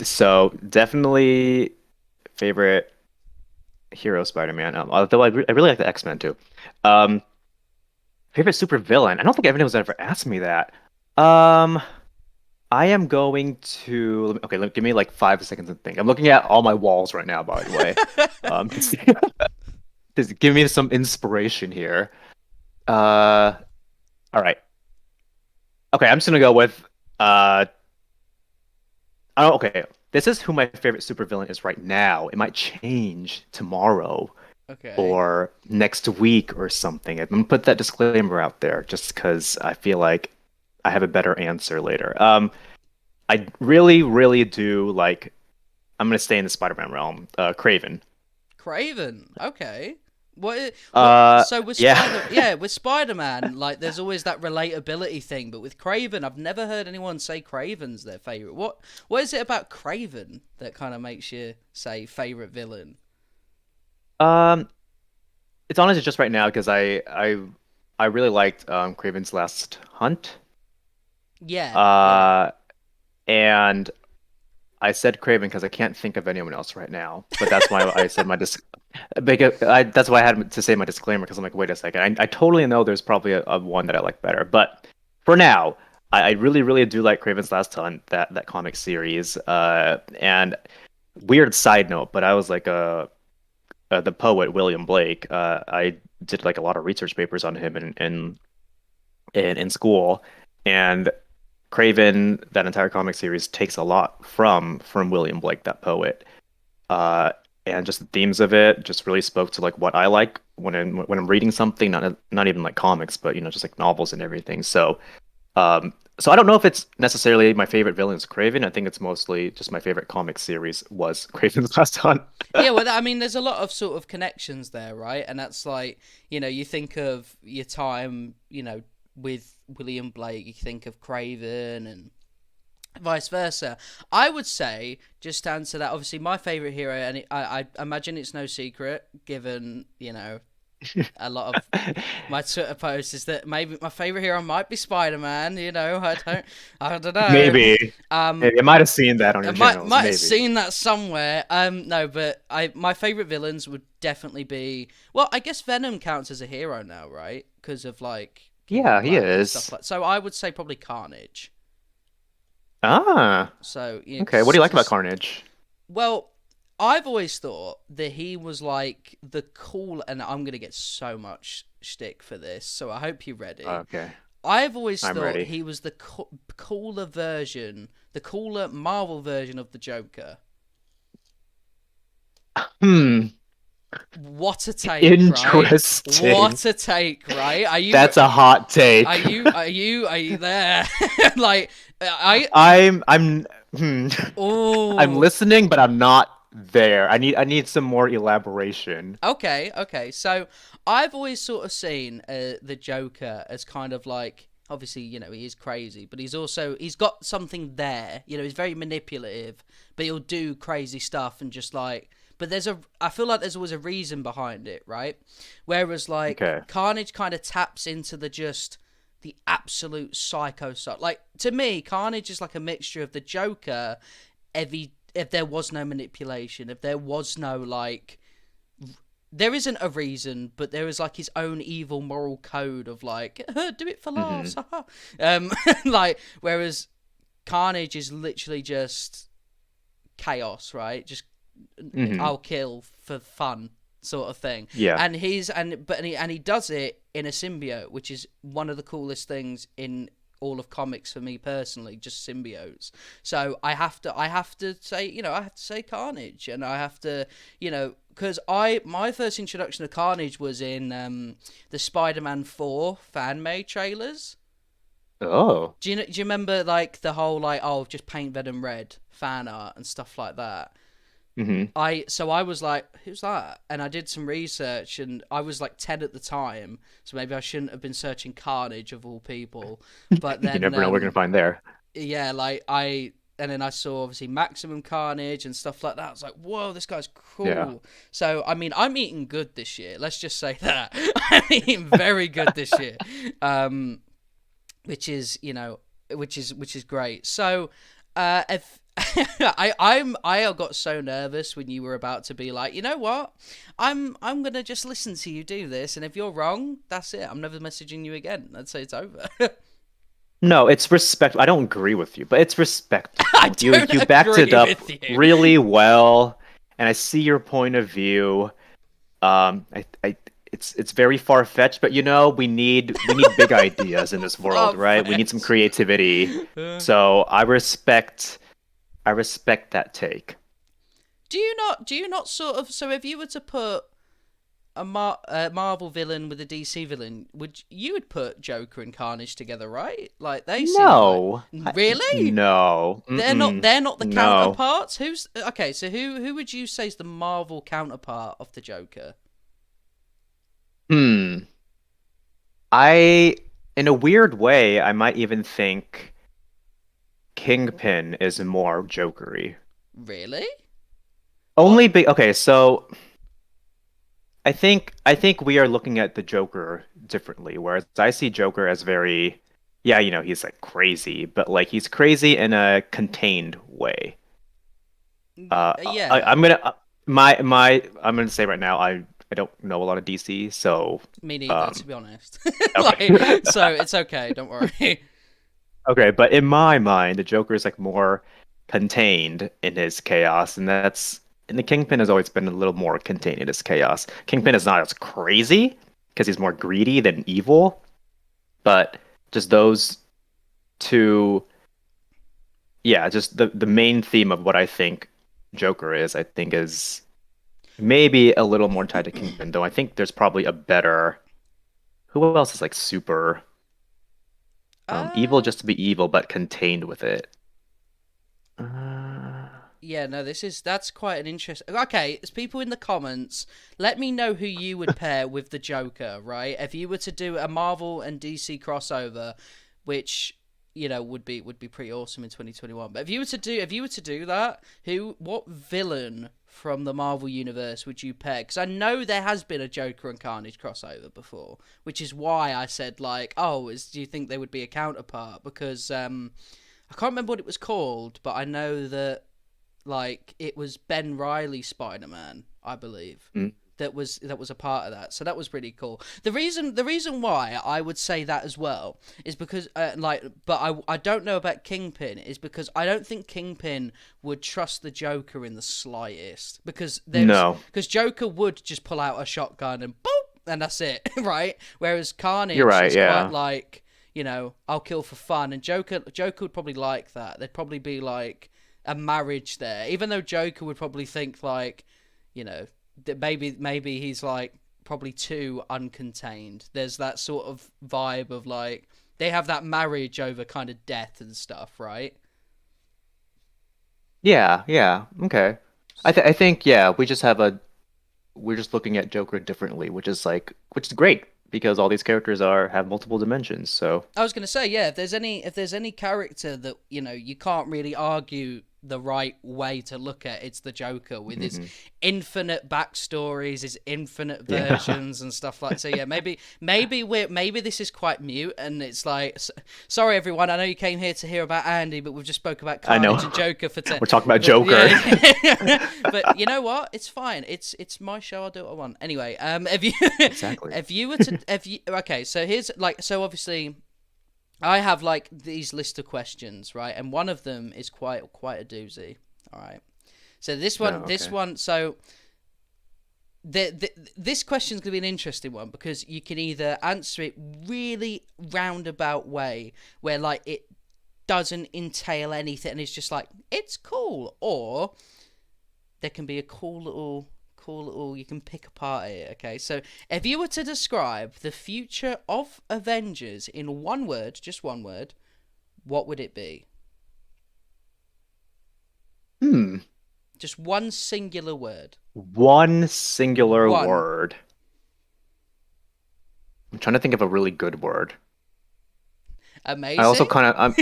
So definitely favorite hero Spider-Man. Although I really like the X-Men too. Um, favorite super villain. I don't think anyone's ever asked me that. Um, I am going to okay. Give me like 5 seconds to think. I'm looking at all my walls right now, by the way. Just, just give me some inspiration here. Uh, all right. Okay, I'm just gonna go with uh. Oh, okay. This is who my favorite supervillain is right now. It might change tomorrow Okay. or next week or something. I'm gonna put that disclaimer out there just because I feel like I have a better answer later. I really, really do like. I'm gonna stay in the Spider-Man realm. Craven. Craven. Okay. What? Uh, So with yeah. with Spider-Man, like there's always that relatability thing, but with Craven, I've never heard anyone say Craven's their favorite. What is it about Craven that kind of makes you say favorite villain? Um, it's honestly just right now because I really liked Craven's Last Hunt. Yeah, yeah. Uh, and I said Craven because I can't think of anyone else right now. But that's why I said my dis because that's why I had to say my disclaimer because I'm like, wait a second. I totally know there's probably a one that I like better. But for now, I really, really do like Craven's Last Hunt, that comic series. And weird side note, but I was like the poet William Blake. I did like a lot of research papers on him in school, and Craven, that entire comic series takes a lot from William Blake, that poet. Uh, and just the themes of it just really spoke to like what I like when I'm reading something, not even like comics, but just like novels and everything. So I don't know if it's necessarily my favorite villain is Craven. I think it's mostly just my favorite comic series was Craven's Last Hunt. Yeah, well, I mean, there's a lot of sort of connections there, right? And that's like, you think of your time, with William Blake, you think of Craven and vice versa. I would say, just to answer that, obviously my favorite hero, and I imagine it's no secret, given a lot of my Twitter posts, is that maybe my favorite hero might be Spider Man. I don't know. Maybe. Um, Maybe I might have seen that on I your might channels. might have Maybe. seen that somewhere. No, but my favorite villains would definitely be. Well, I guess Venom counts as a hero now, right? Because of like King in Yeah, he Black and stuff is. like. So I would say probably Carnage. Ah, So okay. What do you like about because Carnage? well, I've always thought that he was like the cool, and I'm gonna get so much shtick for this, so I hope you're ready. Okay, I've always I'm thought ready. he was the cooler version, the cooler Marvel version of the Joker. Hmm. What a take, right? Interesting. What a take, right? That's a hot Are take. you are you are you there? Like I I'm I'm oh listening, but I'm not there. I need some more elaboration. okay. So I've always sort of seen the Joker as kind of like, obviously, he is crazy, but he's got something there. He's very manipulative, but he'll do crazy stuff and just like. But I feel like there's always a reason behind it, right? Whereas like Okay. Carnage kind of taps into the absolute psycho stuff. Like to me, Carnage is like a mixture of the Joker, if there was no manipulation, if there was no like, there isn't a reason, but there is like his own evil moral code of like, do it for Hmm. laughs, um, like whereas Carnage is literally just chaos, right? Just Hmm. I'll kill for fun sort of thing. Yeah. And he does it in a symbiote, which is one of the coolest things in all of comics for me personally, just symbiotes. So I have to say, I have to say Carnage, and I have to, because my first introduction to Carnage was in the Spider-Man 4 fan made trailers. Oh. Do you remember like the whole like, oh, just paint Venom red fan art and stuff like that? Hmm. I was like, who's that? And I did some research, and I was like 10 at the time, so maybe I shouldn't have been searching Carnage of all people. But You then never know what we're gonna find there. yeah, like and then I saw obviously Maximum Carnage and stuff like that. I was like, whoa, this guy's Yeah. cool. So I mean, I'm eating good this year. Let's just say that I'm eating very good this year, um, which is great. So if I got so nervous when you were about to be like, you know what, I'm gonna just listen to you do this, and if you're wrong, that's it. I'm never messaging you again. I'd say it's over. No, it's respect. I don't agree with you, but it's I respectful. You don't you backed it agree up with you. really well, and I see your point of view. I it's very far-fetched, but we need big ideas in this world, Far right? We need some fetched. creativity. So I respect that take. Do you not sort of, so if you were to put a Marvel villain with a DC villain, would put Joker and Carnage together, right? Like they seem like, No. really? No. They're not. Mm-mm. They're not the No. counterparts. Who's okay? So who would you say is the Marvel counterpart of the Joker? Hmm. I, in a weird way, I might even think Kingpin is more Jokery. Really? What? Only big. Okay, so I think we are looking at the Joker differently, whereas I see Joker as very, yeah, he's like crazy, but like he's crazy in a contained way. Uh, Yeah. I'm gonna say right now, I don't know a lot of DC, so Me neither, um, to be honest. Like, okay. so it's okay. Don't worry. Okay, but in my mind, the Joker is like more contained in his chaos, and the Kingpin has always been a little more contained in his chaos. Kingpin is not as crazy because he's more greedy than evil, but just those two, yeah, just the main theme of what I think Joker is, I think is maybe a little more tied to Kingpin, though I think there's probably a better, who else is like super evil Uh, just to be evil, but contained with it. Uh, Yeah, no, that's quite an interesting. Okay, as people in the comments, let me know who you would pair with the Joker, right? If you were to do a Marvel and DC crossover, which would be pretty awesome in 2021. But if you were to do that, what villain from the Marvel universe would you pair? Because I know there has been a Joker and Carnage crossover before, which is why I said like, oh, do you think they would be a counterpart? Because I can't remember what it was called, but I know that like it was Ben Riley Spider-Man, I believe. that was a part of that. So that was pretty cool. The reason why I would say that as well is because but I don't know about Kingpin, is because I don't think Kingpin would trust the Joker in the slightest, because No, Joker would just pull out a shotgun and boop, and that's it, right? Whereas you're Carnage right. is quite Yeah. like, I'll kill for fun, and Joker would probably like that. There'd probably be like a marriage there, even though Joker would probably think like, that maybe he's like probably too uncontained. There's that sort of vibe of like they have that marriage over kind of death and stuff, right? Yeah. Yeah. Okay. I think yeah, we're just looking at Joker differently, which is great because all these characters are have multiple dimensions. So I was gonna say, yeah, if there's any character that you can't really argue the right way to look at, it's the Joker with his mhm. infinite backstories, his infinite Yeah. versions and stuff like. So yeah, maybe this is quite mute, and it's like, sorry everyone, I know you came here to hear about Andy, but we've just spoke about I know. Carnage and Joker for ten. We're talking about But Joker. yeah, but you know what? It's fine. It's my show. I'll do what I want. Anyway, if you Exactly. if you were to if you okay, so here's like, so obviously I have like these list of questions, right? And one of them is quite a doozy. All right. So this Oh, one, okay. so this question's gonna be an interesting one, because you can either answer it really roundabout way, where like it doesn't entail anything and it's just like it's cool, or there can be a cool little, you can pick apart it. Okay, so if you were to describe the future of Avengers in one word, just one word, what would it be? Hmm. Just one singular word. One singular One. word. I'm trying to think of a really good word. I also Amazing. kind of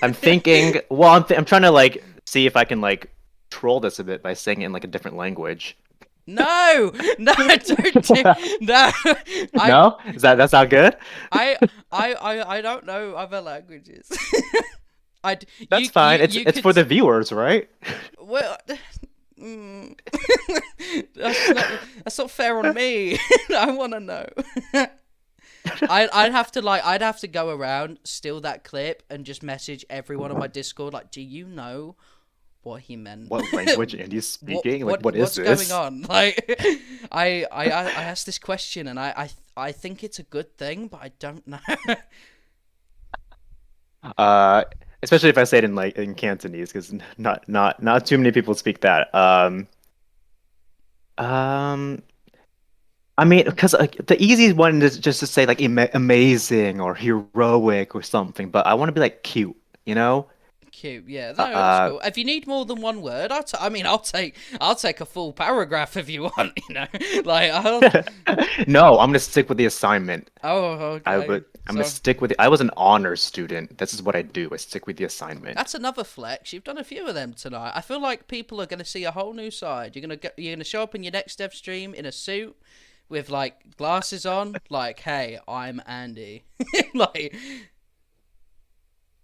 I'm thinking. Well, I'm trying to like see if I can like troll this a bit by saying it in like a different language. No, no, don't do, no. I, No, that's not good. I, I don't know other languages. That's fine. You It's could, for the viewers, right? well, mm, that's not fair on me. I want to know. I'd have to go around, steal that clip, and just message everyone on my Discord like, do you know what he meant? What language Andy's what speaking? Like, what what is what's going this? on? Like, I asked this question, and I think it's a good thing, but I don't know. Uh, Especially if I say it in like in Cantonese, because not too many people speak that. Um, I mean, because like, the easy one is just to say like amazing or heroic or something, but I want to be like cute, you know? Cute, yeah. No, that's Uh, cool. If you need more than one word, I mean, I'll take a full paragraph if you want. Like no, I'm gonna stick with the assignment. oh, I okay. would. I'm gonna So stick with it. I was an honor student. This is what I do. I stick with the assignment. that's another flex. You've done a few of them tonight. I feel like people are gonna see a whole new side. You're gonna show up in your next dev stream in a suit with like glasses on. Like, hey, I'm Andy. Like,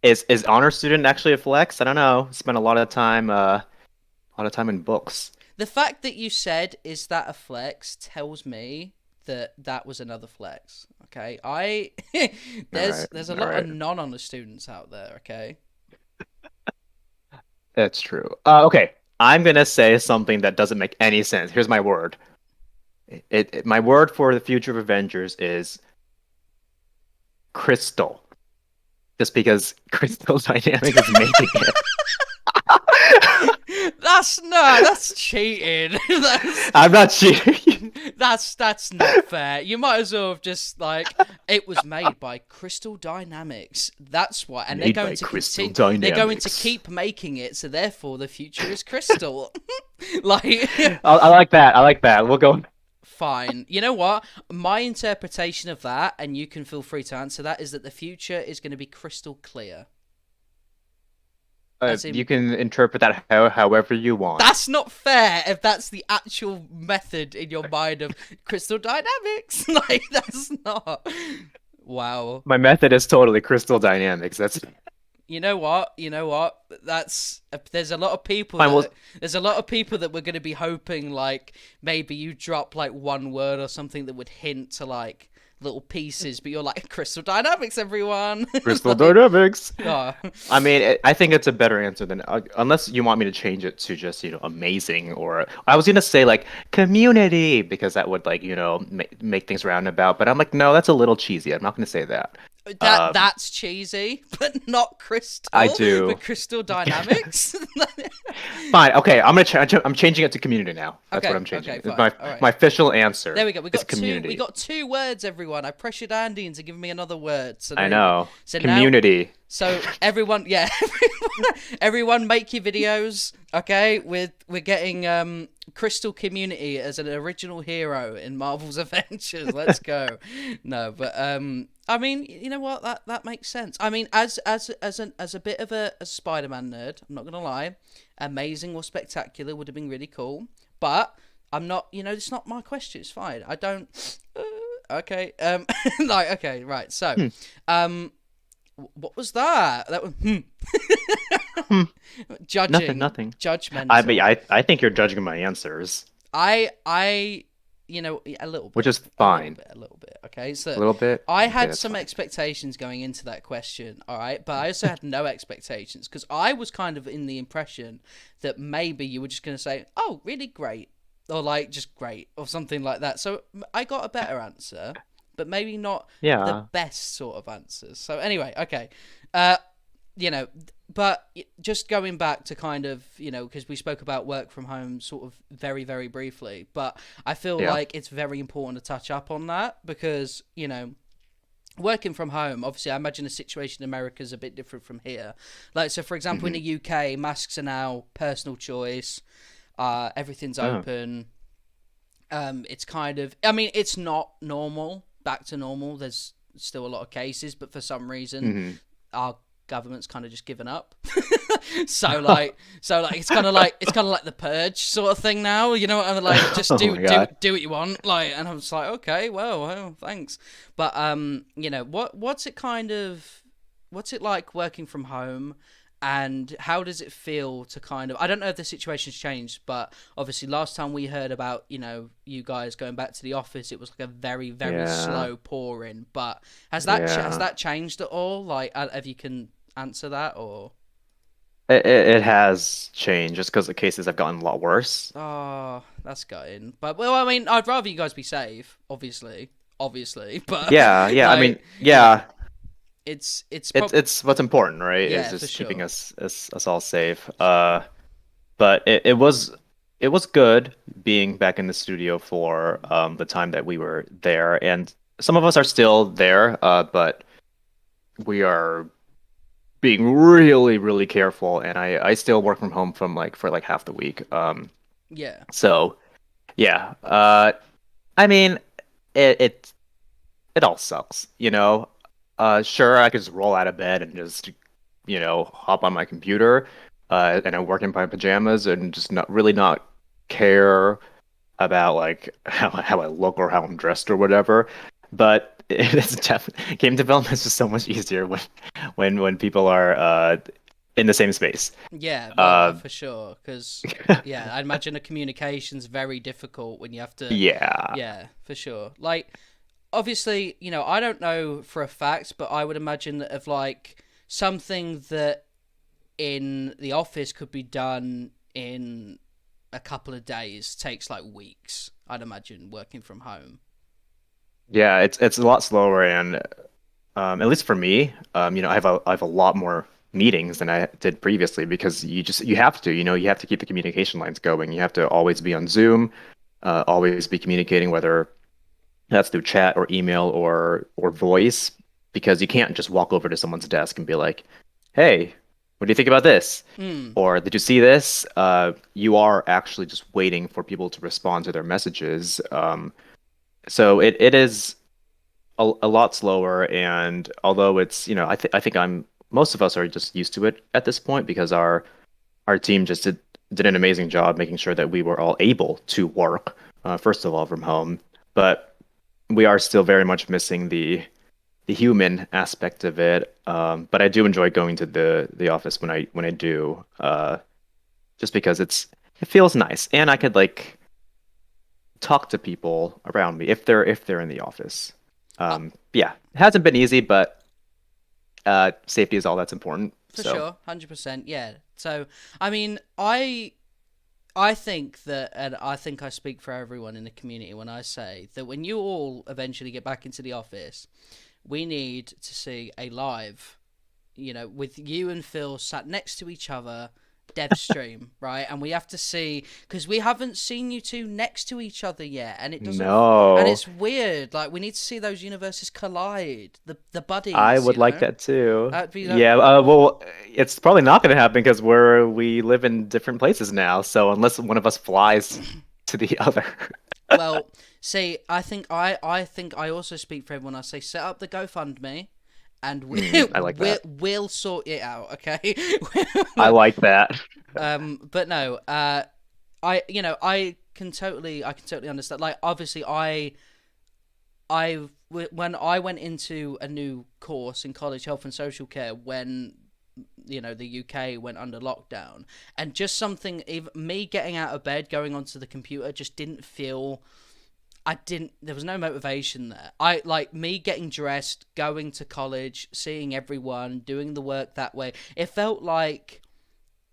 Is honor student actually a flex? I don't know. Spent a lot of time in books. the fact that you said is that a flex tells me that that was another flex. Okay, All right, there's a all lot of right. non-honor students out there. Okay. That's true. Okay, I'm gonna say something that doesn't make any sense. Here's my word. My word for the future of Avengers is crystal. Just because Crystal Dynamics is making it. That's cheating. that's I'm not cheating. that's not fair. You might as well have just like, it was made by Crystal Dynamics. That's why, and they're Made going by to Crystal continue. They're going to Dynamics. keep making it, so therefore the future is Crystal. Like, I like that. I like that. We'll go. fine. You know what? My interpretation of that, and you can feel free to answer that, is that the future is going to be crystal clear. As You in, can interpret that however you want. that's not fair if that's the actual method in your mind of crystal dynamics. Like, that's not. Wow. My method is totally Crystal Dynamics. That's You know what? You know what? That's there's a lot of people Fine. Well, that there's a lot of people that we're going to be hoping like maybe you drop like one word or something that would hint to like little pieces, but you're like crystal dynamics, everyone. crystal Like, dynamics. oh, I mean, I think it's a better answer than unless you want me to change it to just, amazing, or I was gonna say like community because that would like, make things roundabout, but I'm like, no, that's a little cheesy. I'm not gonna say that. that's cheesy, but not I crystal, do. but crystal dynamics. Fine. Okay, I'm changing it to community now. That's what Okay, I'm changing. okay, It's fine. My All right. my official answer There we go. We is got two. We community. got two words, everyone. I pressured Andy into giving me another word. So I there you go. know. So now, Community. so everyone, yeah, everyone, make your videos. Okay, we're getting Crystal Community as an original hero in Marvel's Avengers. Let's go. No, but I mean, you know what? That makes sense. I mean, as a bit of a Spider-Man nerd, I'm not gonna lie, amazing or spectacular would have been really cool, but. I'm not, it's not my question. It's fine. I don't. Okay. Like, okay, right. So, Hmm. what was that? That was Hmm. Nothing. judging, Nothing. I mean, judgmental. I think you're judging my answers, I, a little which bit, is fine. a little bit. Okay, so A little bit. I Okay, had that's some fine. expectations going into that question. All right, but I also had no expectations because I was kind of in the impression that maybe you were just going to say, "Oh, really great." Or like just great or something like that. So I got a better answer, but maybe not the Yeah. best sort of answers. So anyway, okay. Uh you know, but just going back to kind of, because we spoke about work from home sort of very, very briefly, but I feel Yeah. like it's very important to touch up on that because, working from home, obviously, I imagine the situation in America is a bit different from here. Like, so for example, in Hmm. the UK, masks are now personal choice. Everything's Oh. open. It's kind of, I mean, it's not normal, back to normal. There's still a lot of cases, but for some reason, Hmm. our government's kind of just given up. So like, it's kind of like the purge sort of thing now. You know what I mean? Like, just Oh do my do God. do what you want. Like, and I'm just like, okay, well, thanks. But what's it like working from home? And how does it feel to kind of, I don't know if the situation's changed, but obviously last time we heard about, you guys going back to the office, it was like a very, very Yeah. slow pouring. But has Yeah. that changed at all? Like, if you can answer that, or It has changed just because the cases have gotten a lot worse. oh, that's gutting. But well, I mean, I'd rather you guys be safe, obviously. But Yeah. Yeah. I mean, like, yeah. it's It's what's important, right? Is yeah, for just keeping sure. us all safe. But it was good being back in the studio for the time that we were there, and some of us are still there, but we are being really, really careful, and I still work from home from like for like half the week. Yeah, So yeah. I mean, it it it all sucks, you know. Sure, I could just roll out of bed and just, hop on my computer, and I work in my pajamas and just not care about like how I look or how I'm dressed or whatever. But it's definitely game development is just so much easier when people are in the same space. yeah, well, Uh, for sure. Because yeah, I imagine the communication's very difficult when you have to. yeah, Yeah, for sure. Like, obviously, I don't know for a fact, but I would imagine that of like something that in the office could be done in a couple of days takes like weeks. I'd imagine working from home. yeah, it's a lot slower and at least for me, I have a lot more meetings than I did previously because you have to, you have to keep the communication lines going. You have to always be on Zoom, always be communicating, whether that's through chat or email or voice, because you can't just walk over to someone's desk and be like, "Hey, what do you think about this?" Hmm. Or "Did you see this?" You are actually just waiting for people to respond to their messages. So it is a lot slower, and although it's, I think most of us are just used to it at this point because our team just did an amazing job making sure that we were all able to work, first of all, from home. But we are still very much missing the human aspect of it. But I do enjoy going to the office when I do, just because it feels nice, and I could like talk to people around me if they're in the office. Uh, Yeah, it hasn't been easy, but safety is all that's important. for So sure, 100%. Yeah. So, I mean, I think that, and I think I speak for everyone in the community when I say that when you all eventually get back into the office, we need to see a live, with you and Phil sat next to each other, dev stream, right? And we have to see, because we haven't seen you two next to each other yet, and it doesn't, and no, it's weird. Like, we need to see those universes collide, the I buddies, would like that too. That'd be like, Yeah, well, it's probably not going to happen because we live in different places now. So unless one of us flies to the other. well, see, I think I also speak for everyone. I say set up the GoFundMe, and I like that. we'll sort it out, okay? I like that. But no, I can totally understand. Like, obviously, when I went into a new course in college, health and social care, when the UK went under lockdown, and just something, even me getting out of bed, going onto the computer, just didn't feel. I didn't. There was no motivation there. I like me getting dressed, going to college, seeing everyone, doing the work that way. It felt like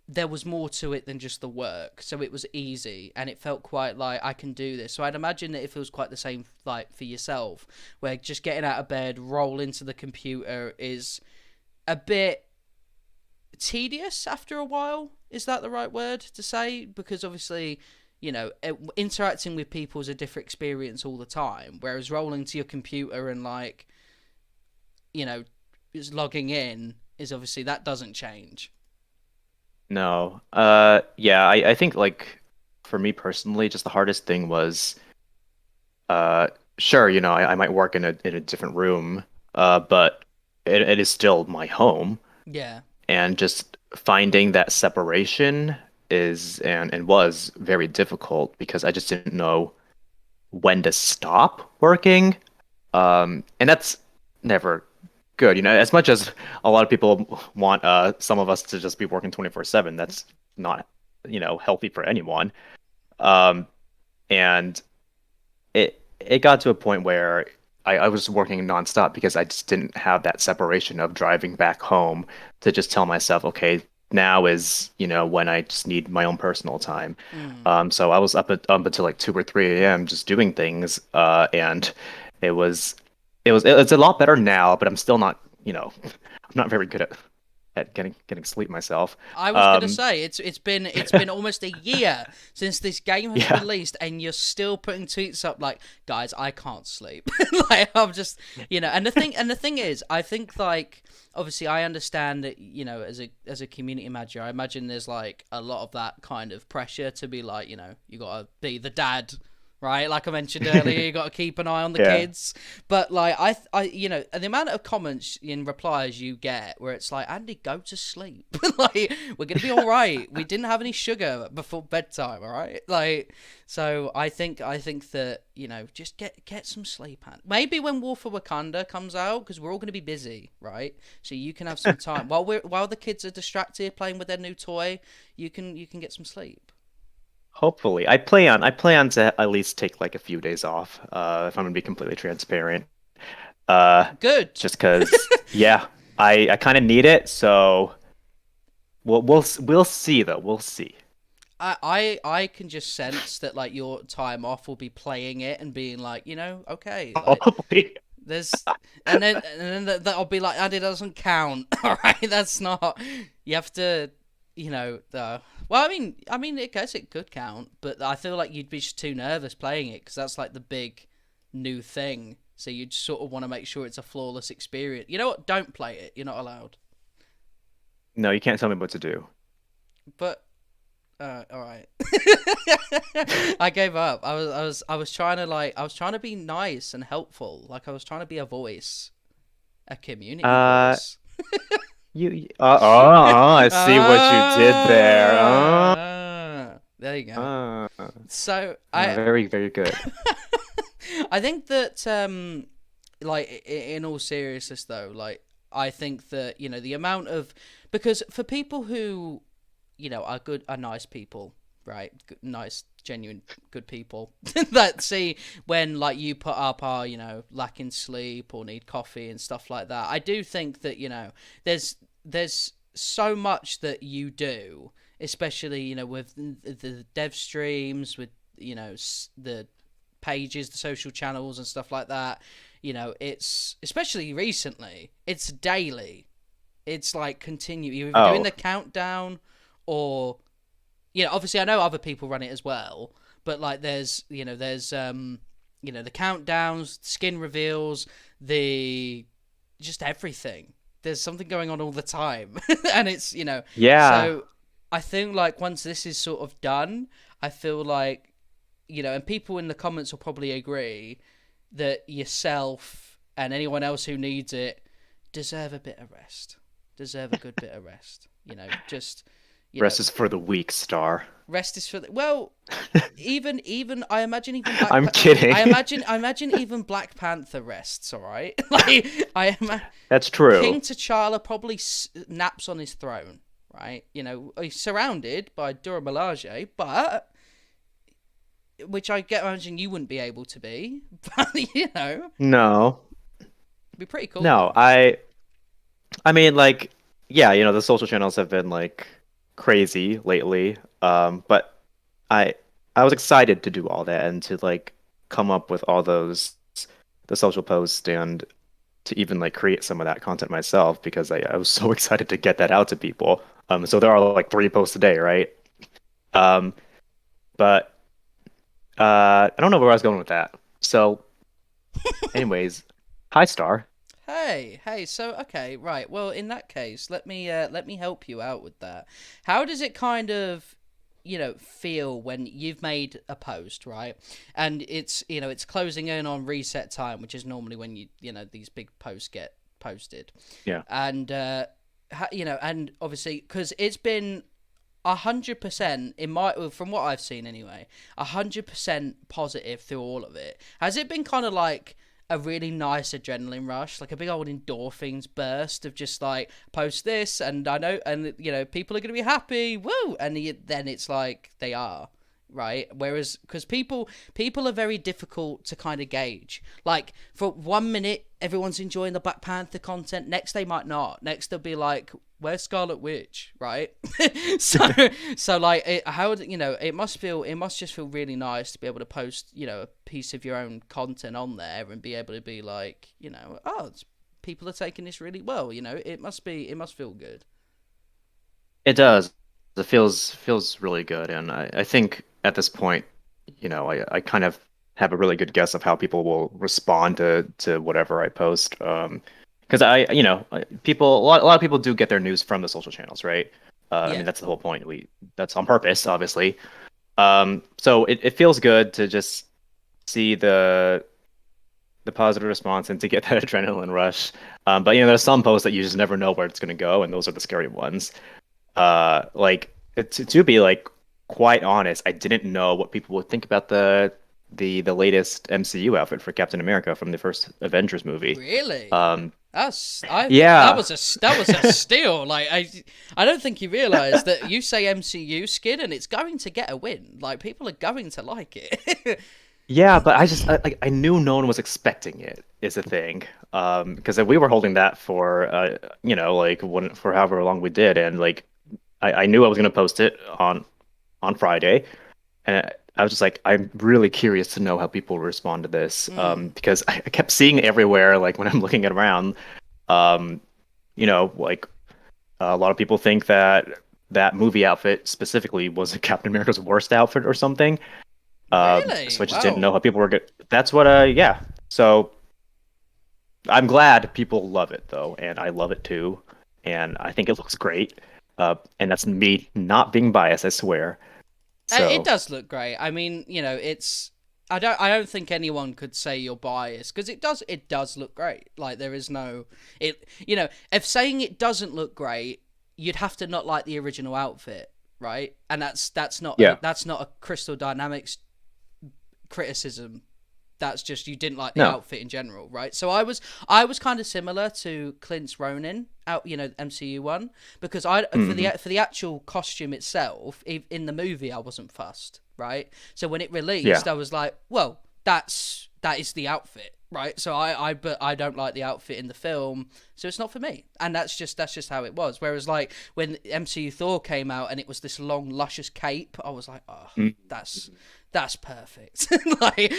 there was more to it than just the work, so it was easy and it felt quite like I can do this. So I'd imagine that it feels quite the same like for yourself, where just getting out of bed, roll into the computer is a bit tedious after a while. Is that the right word to say? Because obviously, interacting with people is a different experience all the time, whereas rolling to your computer and like, is logging in is obviously that doesn't change. No. Yeah, I think like for me personally, just the hardest thing was sure, I might work in a different room, but it is still my home. Yeah. And just finding that separation and was very difficult because I just didn't know when to stop working. And that's never good. As much as a lot of people want some of us to just be working 24/7, that's not, healthy for anyone. Um, and it got to a point where I was working nonstop because I just didn't have that separation of driving back home to just tell myself, okay, now is, when I just need my own personal time. Mm. So I was up until like 2 or 3 a.m. just doing things, and it was it's a lot better now, but I'm still not, I'm not very good at getting sleep myself. I was gonna Um, say it's been almost a year since this game has yeah, released, and you're still putting tweets up like, guys, I can't sleep. Like, I'm just, and the thing is, I think like obviously I understand that as a community manager, I imagine there's like a lot of that kind of pressure to be like, you gotta be the dad, right? Like I mentioned earlier, you got to keep an eye on the yeah. kids. But like the amount of comments in replies you get where it's like, Andy, go to sleep. Like, we're gonna be all right. We didn't have any sugar before bedtime, all right? Like, so I think that just get some sleep. Maybe when War for Wakanda comes out, because we're all gonna be busy, right? So you can have some time while the kids are distracted playing with their new toy. You can get some sleep. Hopefully, I plan to at least take like a few days off. If I'm gonna be completely transparent. Uh, Good. just because, yeah, I kind of need it. So we'll see though. We'll see. I can just sense that like your time off will be playing it and being like, okay, like Probably. there's, and then that'll be like, Andy, doesn't count. All right, that's not. You have to, well, I mean, I guess it could count, but I feel like you'd be just too nervous playing it because that's like the big new thing. So you just sort of want to make sure it's a flawless experience. You know what? Don't play it. You're not allowed. No, you can't tell me what to do. But all right. I gave up. I was trying to be nice and helpful. Like I was trying to be a voice, a community Uh, voice. I see what you did there. There you go. Uh, So I very, very good. I think that like in all seriousness though, like I think that the amount of, because for people who are good, are nice people, right? Nice, genuine, good people that see when like you put up our lacking sleep or need coffee and stuff like that. I do think that there's so much that you do, especially with the dev streams, with the pages, the social channels and stuff like that. It's especially recently, it's daily. It's like continue. You're either doing Oh, the countdown or obviously I know other people run it as well, but like there's the countdowns, skin reveals, the just everything. There's something going on all the time, and it's yeah. so I think like once this is sort of done, I feel like and people in the comments will probably agree that yourself and anyone else who needs it deserve a bit of rest, deserve a good bit of rest. Just you know, Rest is for the weak, Star. rest is for well, even I imagine even I'm kidding. I imagine even Black Panther rests. All right, like I am. That's true. King T'Challa probably naps on his throne. Right, he's surrounded by Dora Milaje, but which imagine you wouldn't be able to be, but it'd No, be pretty cool no. though. I mean, like, yeah, the social channels have been like crazy lately. But I I was excited to do all that and to like come up with all the social posts and to even like create some of that content myself because I was so excited to get that out to people. So there are like 3 posts a day, right? Um, but I don't know where I was going with that. So, anyways, hi Star. Hey, so okay, right. Well, in that case, let me help you out with that. How does it kind of, feel when you've made a post, right? And it's closing in on reset time, which is normally when these big posts get posted. Yeah. And and obviously because it's been 100% in my from what I've seen anyway, 100% positive through all of it. Has it been kind of like a really nice adrenaline rush, like a big old endorphins burst of just like post this and I know and people are gonna be happy, woo, and then it's like they are. Right, whereas because people are very difficult to kind of gauge. Like for 1 minute, everyone's enjoying the Black Panther content. Next, they might not. Next, they'll be like, "Where's Scarlet Witch?" Right? so like, how would it must just feel really nice to be able to post a piece of your own content on there and be able to be like oh, people are taking this really well. It must feel good. It does. It feels really good, and I think at this point, I kind of have a really good guess of how people will respond to whatever I post. Because people a lot of people do get their news from the social channels, right? I mean Yeah. that's the whole point. That's on purpose, obviously. So it feels good to just see the positive response and to get that adrenaline rush. But there's some posts that you just never know where it's going to go, and those are the scary ones. Like to be like quite honest, I didn't know what people would think about the latest MCU outfit for Captain America from the first Avengers movie. Really? Um, That yeah, was a steal. Like I don't think you realize that you say MCU skin and it's going to get a win. Like people are going to like it. yeah, but I knew no one was expecting it is the thing. Because we were holding that for like for however long we did, and like I knew I was gonna post it on Friday, and I was just like, I'm really curious to know how people respond to this, Hmm. because I kept seeing it everywhere, like when I'm looking at around, um, like a lot of people think that that movie outfit specifically was Captain America's worst outfit or something. Really? So I just didn't know Wow. how people were good. That's what, yeah. So I'm glad people love it though, and I love it too, and I think it looks great. And that's me not being biased, I swear. It So. does look great. I mean, it's I don't think anyone could say you're biased because it does look great. Like there is no it if saying it doesn't look great, you'd have to not like the original outfit, right? And that's not Yeah. that's not a Crystal Dynamics criticism. That's just you didn't like the No. outfit in general, right? So I was kind of similar to Clint's Ronin out, MCU one, because I Hmm. for the actual costume itself in the movie I wasn't fussed, right? So when it released, Yeah. I was like, well, that is the outfit, right? So but I don't like the outfit in the film, so it's not for me, and that's just how it was. Whereas like when MCU Thor came out and it was this long luscious cape, I was like, oh, that's Mhm. that's perfect. Like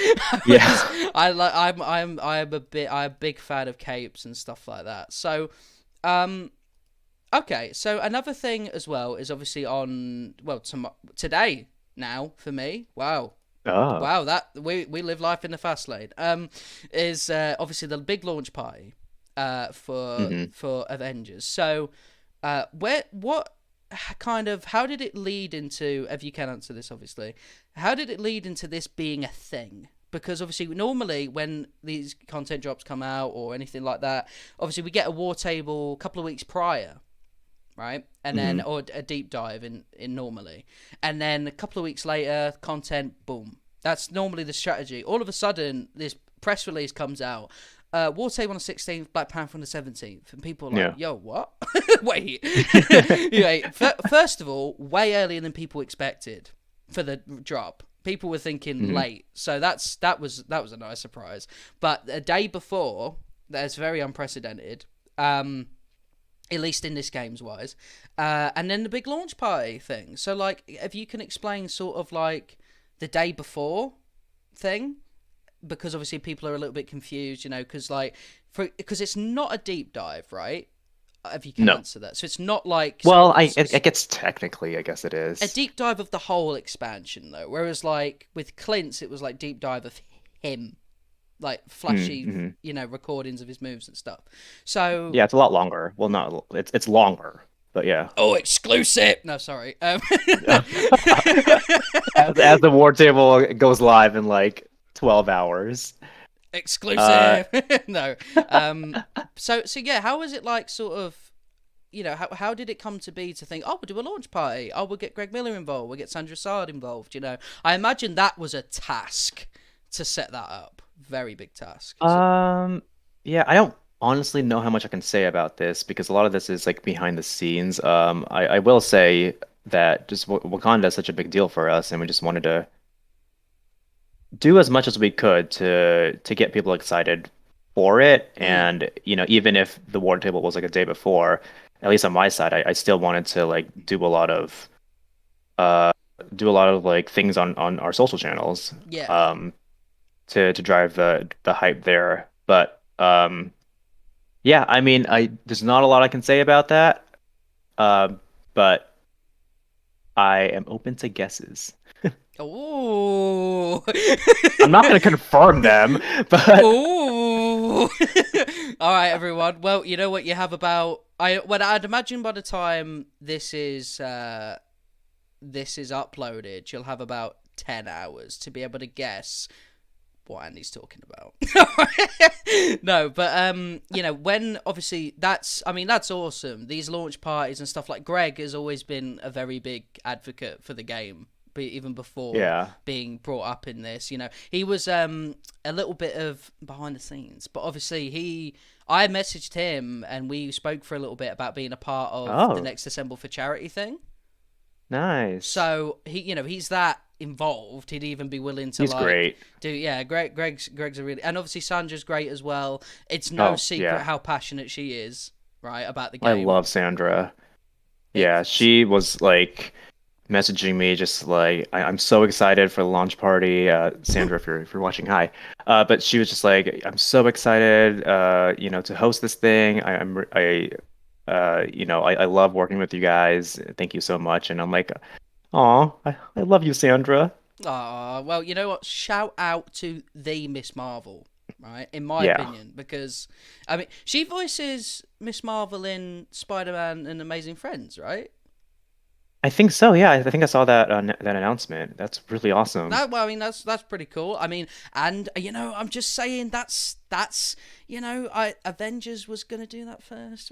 Yeah. I like I'm a big fan of capes and stuff like that. So um okay, so another thing as well is obviously on today now for me. Wow. Oh. Wow, that we live life in the fast lane. Is obviously the big launch party Hmm. for Avengers. So where what kind of how did it lead into, if you can answer this obviously, how did it lead into this being a thing? Because obviously normally when these content drops come out or anything like that, obviously we get a war table a couple of weeks prior, right? And then Hmm. or a deep dive in normally. And then a couple of weeks later, content, boom. That's normally the strategy. All of a sudden this press release comes out. War Table on the 16th, Black Panther on the 17th. And people are like, Yeah. yo, what? Wait. Wait. First of all, way earlier than people expected for the drop. People were thinking Hmm. late. So that was a nice surprise. But a day before, that's very unprecedented. At least in this games wise, and then the big launch party thing. So like, if you can explain sort of like the day before thing, because obviously people are a little bit confused, because it's not a deep dive, right? If you can No. answer that, so it's not like Well, I guess technically, I guess it a is. deep dive of the whole expansion though. Whereas like with Clint's, it was like deep dive of him, like flashy, Mm-hmm. recordings of his moves and stuff. So Yeah, it's a lot longer. Well, not it's longer, but yeah. oh, exclusive. No, sorry. As the war table goes live in like 12 hours. Uh, Exclusive. No. Um. So yeah, how was it like? Sort of. How did it come to be to think, oh, we'll do a launch party. Oh, we'll get Greg Miller involved. We'll get Sandra Sard involved. I imagine that was a task to set that up. Very big task. So, um, yeah, I don't honestly know how much I can say about this because a lot of this is like behind the scenes. I will say that just Wakanda is such a big deal for us, and we just wanted to do as much as we could to get people excited for it. mm, And even if the war table was like a day before, at least on my side, I still wanted to like uh do a lot of like things on our social channels yeah. um to drive the hype there. But yeah, I mean, I there's not a lot I can say about that. But I am open to guesses. Oh. I'm not going to confirm them, but Oh. All right, everyone. Well, you know what you have about I'd imagine by the time this is uploaded, you'll have about 10 hours to be able to guess what Andy's talking about. No, but when obviously that's awesome. These launch parties and stuff, like Greg has always been a very big advocate for the game, even before yeah. being brought up in this. He was a little bit of behind the scenes, but obviously I messaged him and we spoke for a little bit about being a part of the Oh, next Assemble for Charity thing. nice. So he's that involved. He'd even be willing to He's like great. do yeah. Greg's a really, and obviously Sandra's great as well. It's no Oh, secret yeah. how passionate she is, right, about the I game. love Sandra. Yeah, It's she was like messaging me just like I'm so excited for the launch party. Sandra, if you're watching, hi. But she was just like, I'm so excited, to host this thing. I love working with you guys. Thank you so much. And I'm like, oh, I love you, Sandra. well, you know what? Shout out to the Miss Marvel, right? In my Yeah. opinion, because I mean, she voices Miss Marvel in Spider-Man and Amazing Friends, right? I think so. Yeah, I think I saw that announcement. That's really awesome. Well, I mean that's pretty cool. I mean, and I'm just saying that's I Avengers was gonna do that first.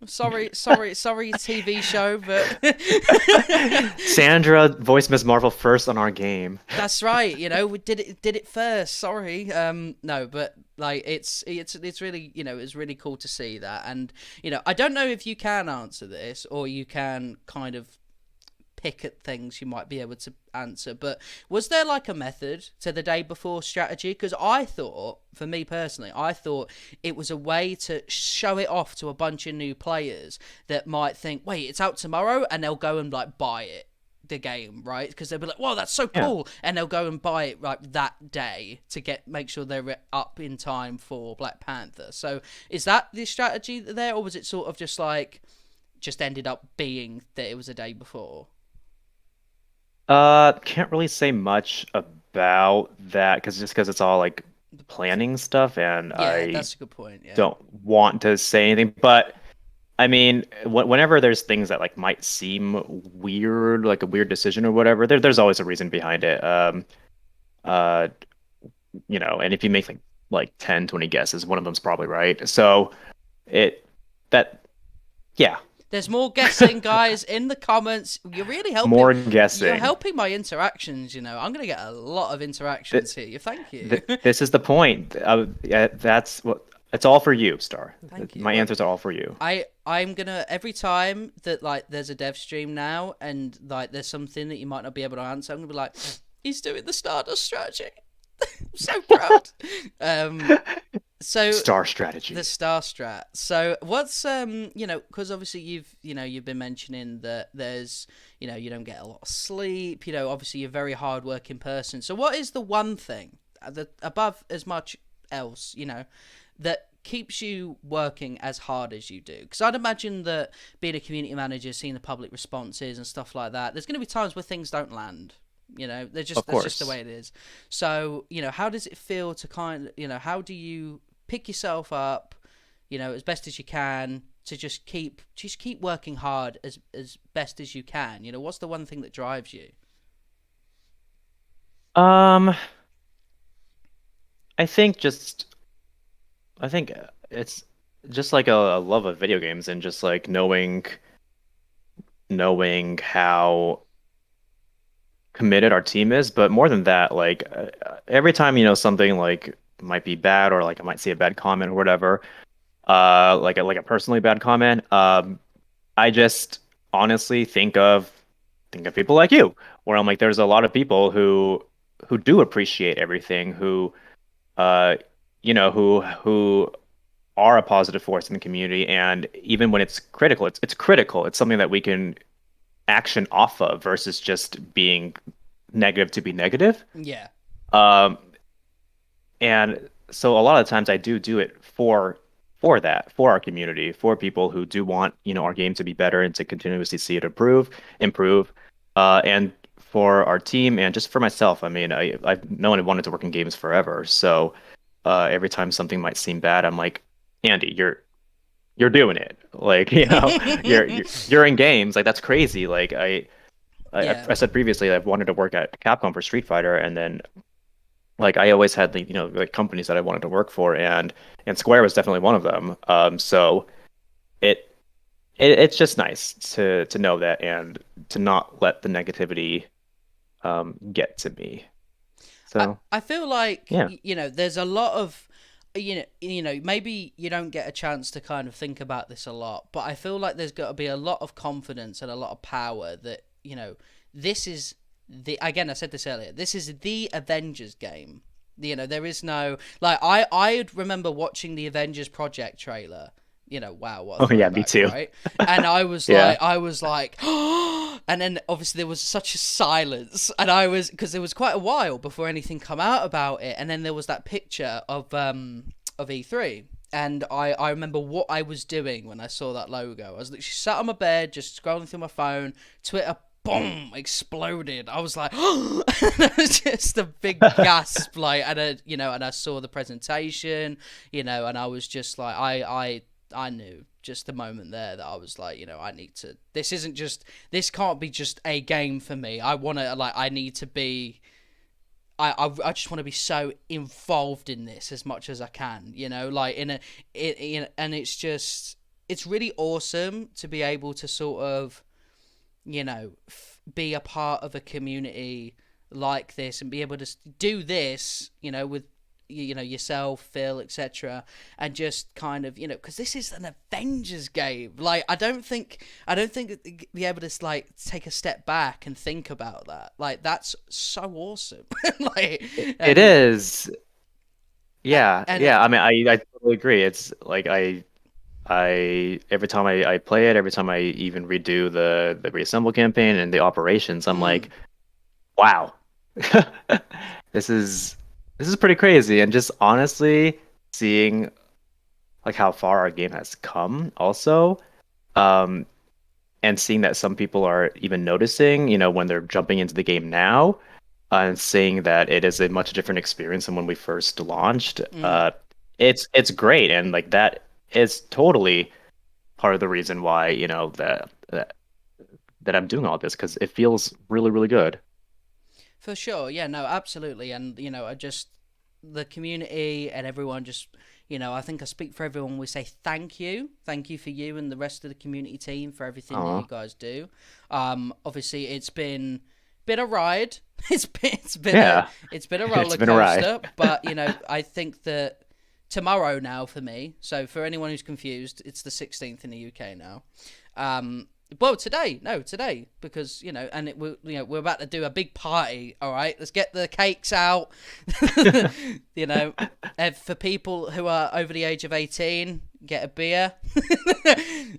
Sorry, TV show, but Sandra voiced Ms. Marvel first on our game. that's right. We did it first. Sorry. No, but like it's really it's really cool to see that, and I don't know if you can answer this or you can kind of pick at things you might be able to answer, but was there like a method to the day before strategy? Because I thought, for me personally, I thought it was a way to show it off to a bunch of new players that might think, wait, it's out tomorrow, and they'll go and like buy it, the game, right? Because they'll be like, whoa, that's so Yeah. cool, and they'll go and buy it like that day to make sure they're up in time for Black Panther. So is that the strategy there, or was it sort of just ended up being that it was a day before? Can't really say much about that because it's all like planning stuff, and Yeah, I that's a good point. Yeah. don't want to say anything. But I mean, whenever there's things that like might seem weird, like a weird decision or whatever, there's always a reason behind it. Uh, and if you make like 10, 20 guesses, one of them's probably right. So it that yeah, There's more guessing, guys, in the comments. You're really helping. more You're guessing. helping my interactions. I'm gonna get a lot of interactions here. Thank you. This is the point. Yeah, that's what it's all for you, Star. Thank you. My Look, answers are all for you. I'm gonna, every time that like there's a dev stream now and like there's something that you might not be able to answer, I'm gonna be like, he's doing the Stardust strategy. I'm so proud. So Star strategy. the star strat. So what's because obviously you've been mentioning that there's you don't get a lot of sleep. Obviously you're a very hard working person. So what is the one thing that above as much else that keeps you working as hard as you do? Because I'd imagine that being a community manager, seeing the public responses and stuff like that, there's going to be times where things don't land. They're just Of that's just the course. way it is. So how does it feel to how do you pick yourself up, as best as you can to just keep working hard as best as you can? What's the one thing that drives you? Um, I think just I think it's just like a love of video games and just like knowing how committed our team is, but more than that, like every time something like might be bad or like I might see a bad comment or whatever, like a personally bad comment, I just honestly think of people like you, where I'm like, there's a lot of people who do appreciate everything, who uh who are a positive force in the community, and even when it's critical, it's critical. It's something that we can action off of versus just being negative to be negative. Yeah. Um, and so a lot of times I do it for that, for our community, for people who do want, our game to be better and to continuously see it improve, and for our team and just for myself. I mean, I've known I wanted to work in games forever, so every time something might seem bad, I'm like, Andy, you're doing it. Like, you're in games. Like that's crazy. Like Yeah. I said previously, I've wanted to work at Capcom for Street Fighter, and then like I always had the like companies that I wanted to work for, and Square was definitely one of them. So it, it's just nice to know that and to not let the negativity get to me. I, So I feel like yeah, there's a lot of maybe you don't get a chance to kind of think about this a lot, but I feel like there's got to be a lot of confidence and a lot of power that this is the, again, I said this earlier, this is the Avengers game. There is no, like, I remember watching the Avengers Project trailer. Wow, what a oh yeah, me throwback, too. right? And I was Yeah. like, and then obviously there was such a silence, and because it was quite a while before anything come out about it, and then there was that picture of E3, and I remember what I was doing when I saw that logo. I was literally sat on my bed, just scrolling through my phone, Twitter, boom, exploded. I was like, it was just a big gasp, like, and I saw the presentation, and I was just like, I knew just the moment there that I was like, I need to. This can't be just a game for me. I want to, like, I need to be. I just want to be so involved in this as much as I can, like and it's just it's really awesome to be able to sort of, be a part of a community like this and be able to do this, with yourself, Phil, etc., and just kind of, because this is an Avengers game. Like, I don't think be able to like take a step back and think about that. Like, that's so awesome. Like, It is. Yeah, and yeah. I mean, I totally agree. It's like I every time I play it, every time I even redo the reassemble campaign and the operations, I'm like, wow, this is this is pretty crazy. And just honestly seeing like how far our game has come, also, um, and seeing that some people are even noticing, when they're jumping into the game now, and seeing that it is a much different experience than when we first launched. It's great, and like that is totally part of the reason why that I'm doing all this because it feels really really good. For sure, yeah, no, absolutely, and I just the community and everyone just I think I speak for everyone. We say thank you for you and the rest of the community team for everything that you Aw. guys do. Obviously it's been a ride. Yeah, It's been a it's roller been a ride. coaster, but I think that tomorrow now for me. So for anyone who's confused, it's the 16th in the UK now. Well, today, no, today, because and we're about to do a big party. All right, let's get the cakes out. And for people who are over the age of 18, get a beer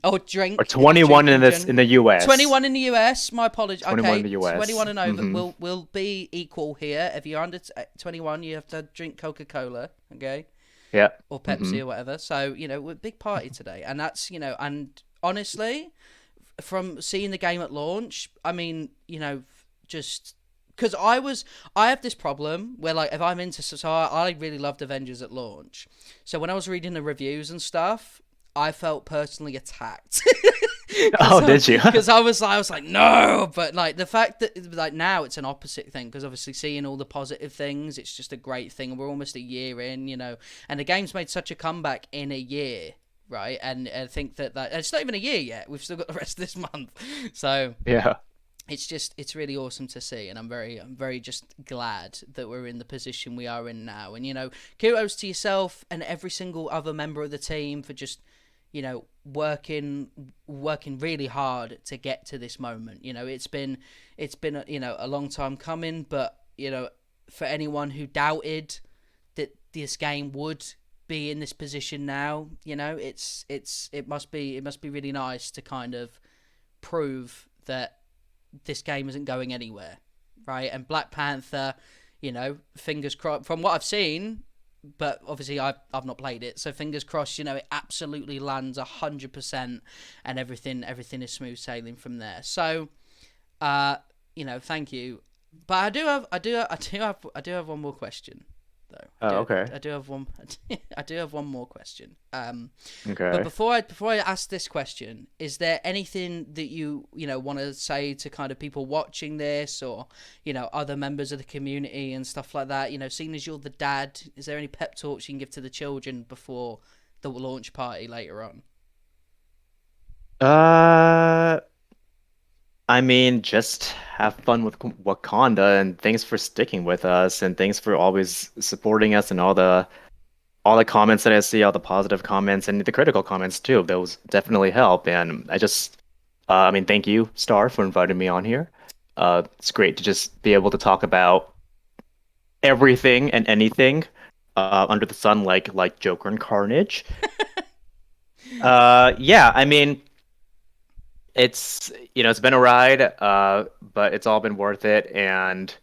or Or drink if you 21 drink in in this general. in the US. 21 in the US. My apologies. 21 in Okay, the US. 21 and over Hmm. will be equal here. If you're under 21, you have to drink Coca-Cola. Okay, Yeah. or Hmm. Pepsi or whatever. So we're big party today, and that's and honestly, from seeing the game at launch, I mean, just because I have this problem where like if I'm into I really loved Avengers at launch, so when I was reading the reviews and stuff, I felt personally attacked. Oh, did you? Because I was like no, but like the fact that like now it's an opposite thing because obviously seeing all the positive things, it's just a great thing. We're almost a year in, and the game's made such a comeback in a year, right? And I think that it's not even a year yet. We've still got the rest of this month, so Yeah. it's really awesome to see, and I'm very just glad that we're in the position we are in now. And kudos to yourself and every single other member of the team for just working really hard to get to this moment. It's been a long time coming, but for anyone who doubted that this game would be in this position now, it must be really nice to kind of prove that this game isn't going anywhere, right? And Black Panther, fingers crossed from what I've seen, but obviously I've not played it, so fingers crossed, it absolutely lands 100%, and everything is smooth sailing from there. So, thank you. But I do have one more question, though. Oh, okay. I do have one. I do have one more question. But Okay. before I ask this question, is there anything that you want to say to kind of people watching this, or other members of the community and stuff like that? Seeing as you're the dad, is there any pep talks you can give to the children before the launch party later on? Uh, I mean, just have fun with Wakanda, and thanks for sticking with us, and thanks for always supporting us, and all the comments that I see, all the positive comments and the critical comments too. Those definitely help. And I mean, thank you, Star, for inviting me on here. It's great to just be able to talk about everything and anything under the sun, like Joker and Carnage. Yeah, I mean, it's been a ride, but it's all been worth it. And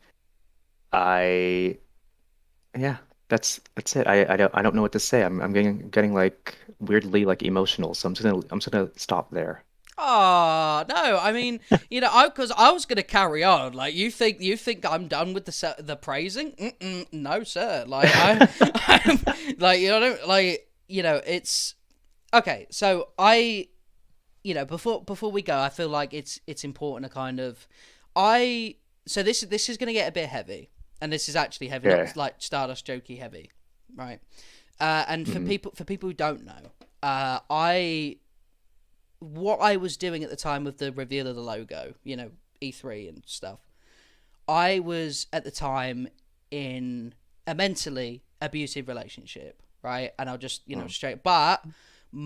I Yeah, that's it. I don't know what to say. I'm getting like weirdly like emotional, so I'm just gonna stop there. Oh no! I mean, because I was gonna carry on. Like, you think I'm done with the praising? No, sir. Like, I'm like don't like it's okay. So before we go, I feel like it's important to kind of so this is gonna get a bit heavy, and this is actually heavy, Okay. not like Stardust jokey heavy, right? And Hmm. for people who don't know, I what I was doing at the time of the reveal of the logo, E3 and stuff. I was at the time in a mentally abusive relationship, right? And I'll just, Oh, straight. But I'm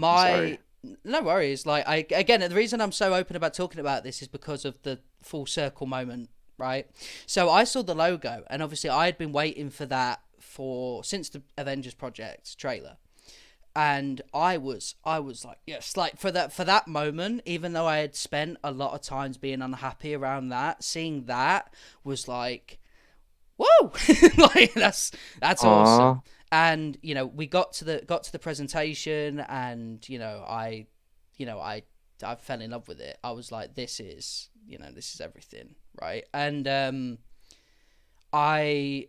sorry. my no worries. Like I again, the reason I'm so open about talking about this is because of the full circle moment, right? So I saw the logo, and obviously I had been waiting for that for since the Avengers project trailer, and I was like, yes, like for that moment, even though I had spent a lot of times being unhappy around that, seeing that was like, whoa, like that's Aw. awesome. And we got to the presentation, and I fell in love with it. I was like, this is everything, right? And I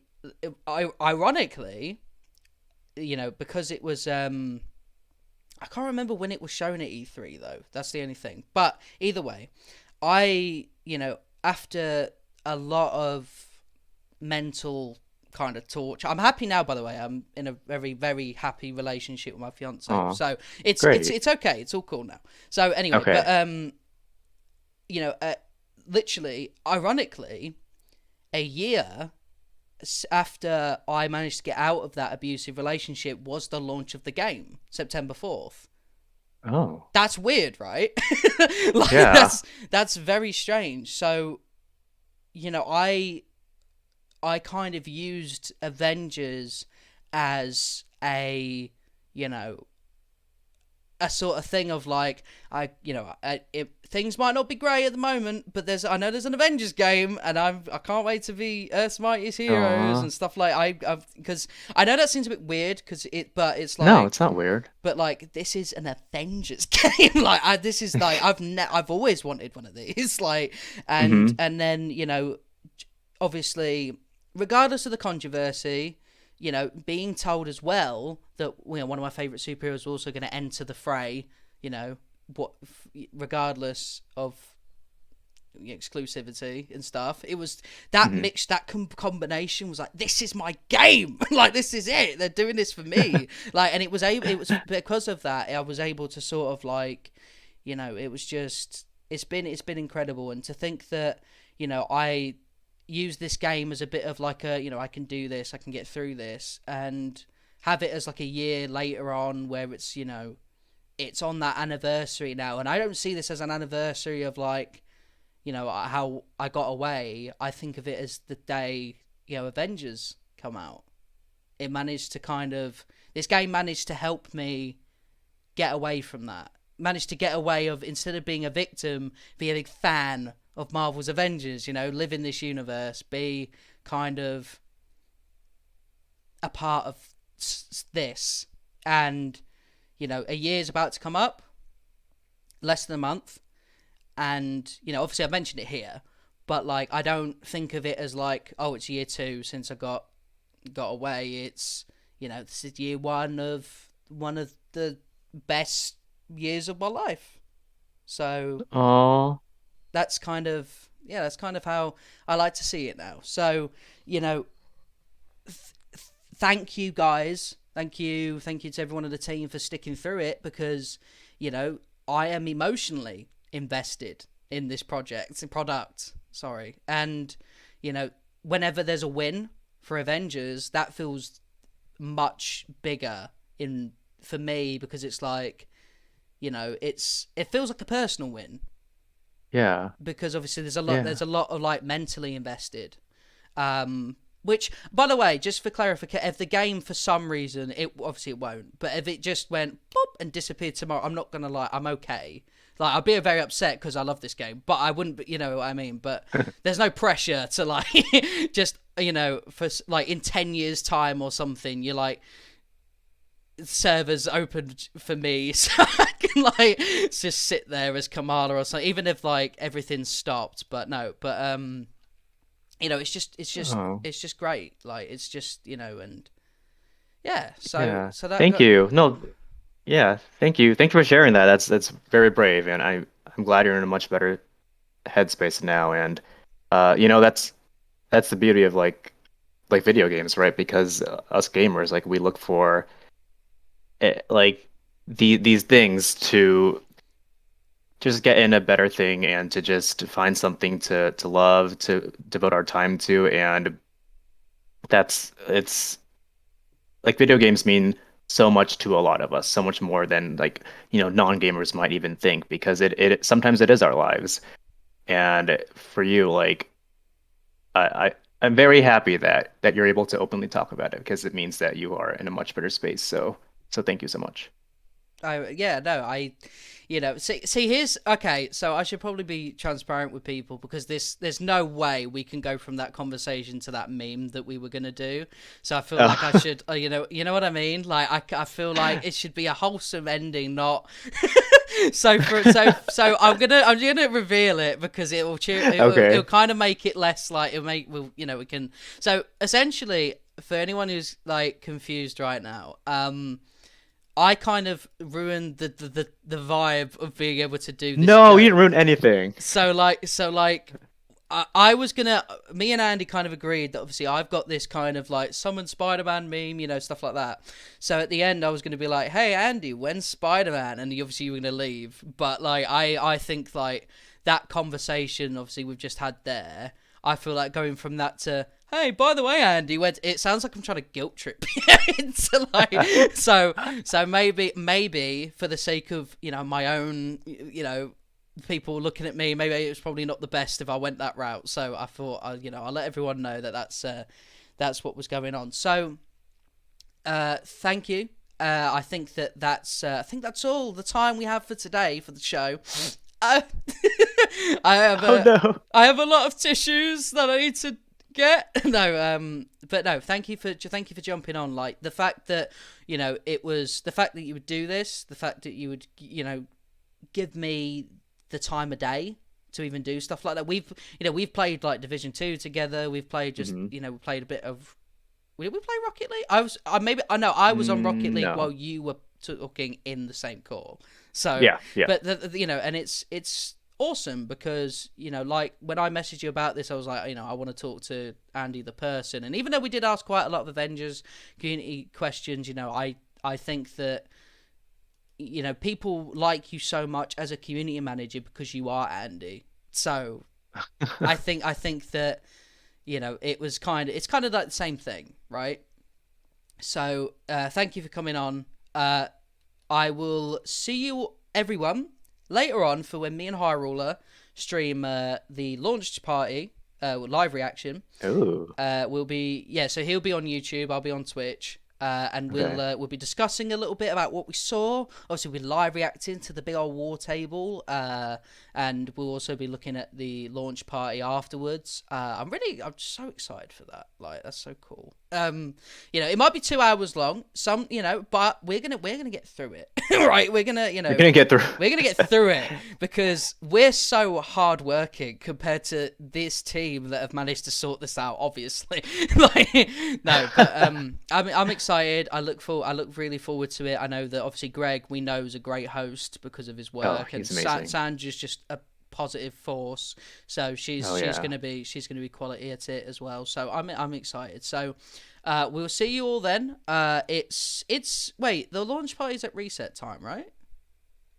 I ironically, because it was I can't remember when it was shown at E3 though. That's the only thing. But either way, after a lot of mental kind of torture, I'm happy now. By the way, I'm in a very very happy relationship with my fiance, Aw. so it's Great. it's okay. It's all cool now. So anyway, but Okay. you know, uh, literally, ironically, a year after I managed to get out of that abusive relationship was the launch of the game, September 4th. Oh. That's weird, right? Like Yeah. that's very strange. So, I kind of used Avengers as you know, a sort of thing of like things might not be great at the moment, but I know there's an Avengers game, and I can't wait to be Earth's Mightiest Heroes Aw. and stuff like because I know that seems a bit weird but it's No, like, it's not weird. but like this is an Avengers game. Like this is like I've always wanted one of these. Like and Mm-hmm. and then obviously, regardless of the controversy, being told as well that one of my favorite superheroes is also going to enter the fray, what, regardless of exclusivity and stuff. It was that Mm-hmm. mix, that combination was like, this is my game. Like this is it. They're doing this for me. Like, and it was because of that I was able to sort of like, it was just it's been incredible. And to think that I use this game as a bit of like I can do this, I can get through this, and have it as like a year later on where it's on that anniversary now. And I don't see this as an anniversary of like how I got away. I think of it as the day Avengers come out. It managed to this game managed to help me get away from that. Managed to get away of, instead of being a victim, be a big fan of Marvel's Avengers. Live in this universe, be kind of a part of this. And a year's about to come up, less than a month, and obviously I've mentioned it here, but like I don't think of it as like, oh, it's year two since I got away. It's this is year one of the best years of my life. So Oh. that's kind of how I like to see it now. So you know, thank you guys, thank you to everyone on the team for sticking through it, because I am emotionally invested in this product. Sorry, and whenever there's a win for Avengers, that feels much bigger in for me, because it's like it feels like a personal win, Yeah. because obviously Yeah. there's a lot of like mentally invested. Which, by the way, just for clarification, if the game for some reason, it obviously it won't, but if it just went boop and disappeared tomorrow, I'm not gonna lie, I'm okay. Like I'd be very upset because I love this game, but I wouldn't be, you know what I mean. But there's no pressure to like just for like in 10 years time or something, you're like, servers open for me, so I can like just sit there as Kamala or something, even if like everything's stopped. But no, but Oh. it's just great. Like it's just and yeah. So Yeah. so that Thank got you. No, yeah, thank you. Thank you for sharing that. That's very brave, and I'm glad you're in a much better headspace now. And that's the beauty of like video games, right? Because us gamers, like we look for like these things to just get in a better thing and to just find something to love, to devote our time to, and it's like video games mean so much to a lot of us, so much more than like, non-gamers might even think because it sometimes it is our lives. And for you, like I'm very happy that you're able to openly talk about it because it means that you are in a much better space. So thank you so much. Yeah, no, see, here's okay. So I should probably be transparent with people because there's no way we can go from that conversation to that meme that we were gonna do. So I feel like I Oh, should, you know what I mean. Like I feel like it should be a wholesome ending, not. I'm gonna reveal it because it'll okay. kind of make it less like we can. So essentially, for anyone who's like confused right now, I kind of ruined the vibe of being able to do this No, you didn't joke. ruin anything. I was gonna. Me and Andy kind of agreed that obviously I've got this kind of like summon Spider-Man meme, stuff like that. So at the end, I was gonna be like, "Hey Andy, when's Spider-Man?" And obviously you were gonna leave. But like, I think like that conversation, obviously we've just had there. I feel like going from that to, hey, by the way, Andy, it sounds like I'm trying to guilt trip you into like, so maybe for the sake of my own people looking at me, maybe it was probably not the best if I went that route. So I thought I'll let everyone know that that's what was going on. So thank you. I think that's all the time we have for today for the show. Uh, I have Oh no. I have a lot of tissues that I need to get. No, but no, thank you for jumping on. Like the fact that it was the fact that you would do this, the fact that you would give me the time of day to even do stuff like that. We've played like Division 2 together. We've played just Hmm. we played a bit of. Did we play Rocket League? I know I was on Rocket League while No. you were talking in the same call. So, Yeah, yeah. but and it's awesome because like when I messaged you about this, I was like, I want to talk to Andy the person, and even though we did ask quite a lot of Avengers community questions, I think that people like you so much as a community manager because you are Andy. So I think that it's kind of like the same thing, right? So thank you for coming on. I will see you everyone later on for when me and Hyrule stream the launch party live reaction. Oh, We'll be so he'll be on YouTube, I'll be on Twitch. And okay. we'll be discussing a little bit about what we saw. Obviously, we're live reacting to the big old war table, and we'll also be looking at the launch party afterwards. I'm so excited for that. Like that's so cool. It might be 2 hours long. But we're gonna get through it. Right? We're gonna You're gonna get through. we're gonna get through it because we're so hardworking compared to this team that have managed to sort this out. Obviously, like no, but I'm excited. I look really forward to it. I know that obviously Greg we know is a great host because of his Oh, work, and he's amazing. Sandra's just a positive force. So Oh she's yeah. gonna be quality at it as well. So I'm excited. So. We'll see you all then. It's wait, the launch party's at reset time, right?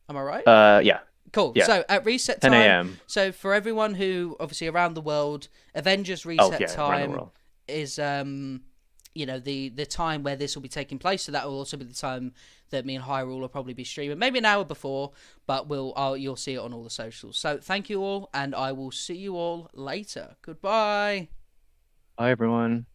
Am I right? Yeah. Cool. Yeah. So at reset 10 time, a.m. so for everyone who obviously around the world, Avengers Oh reset yeah, around the time world. is the time where this will be taking place. So that will also be the time that me and Hyrule will probably be streaming, maybe an hour before, but you'll see it on all the socials. So thank you all, and I will see you all later. Goodbye. Bye everyone.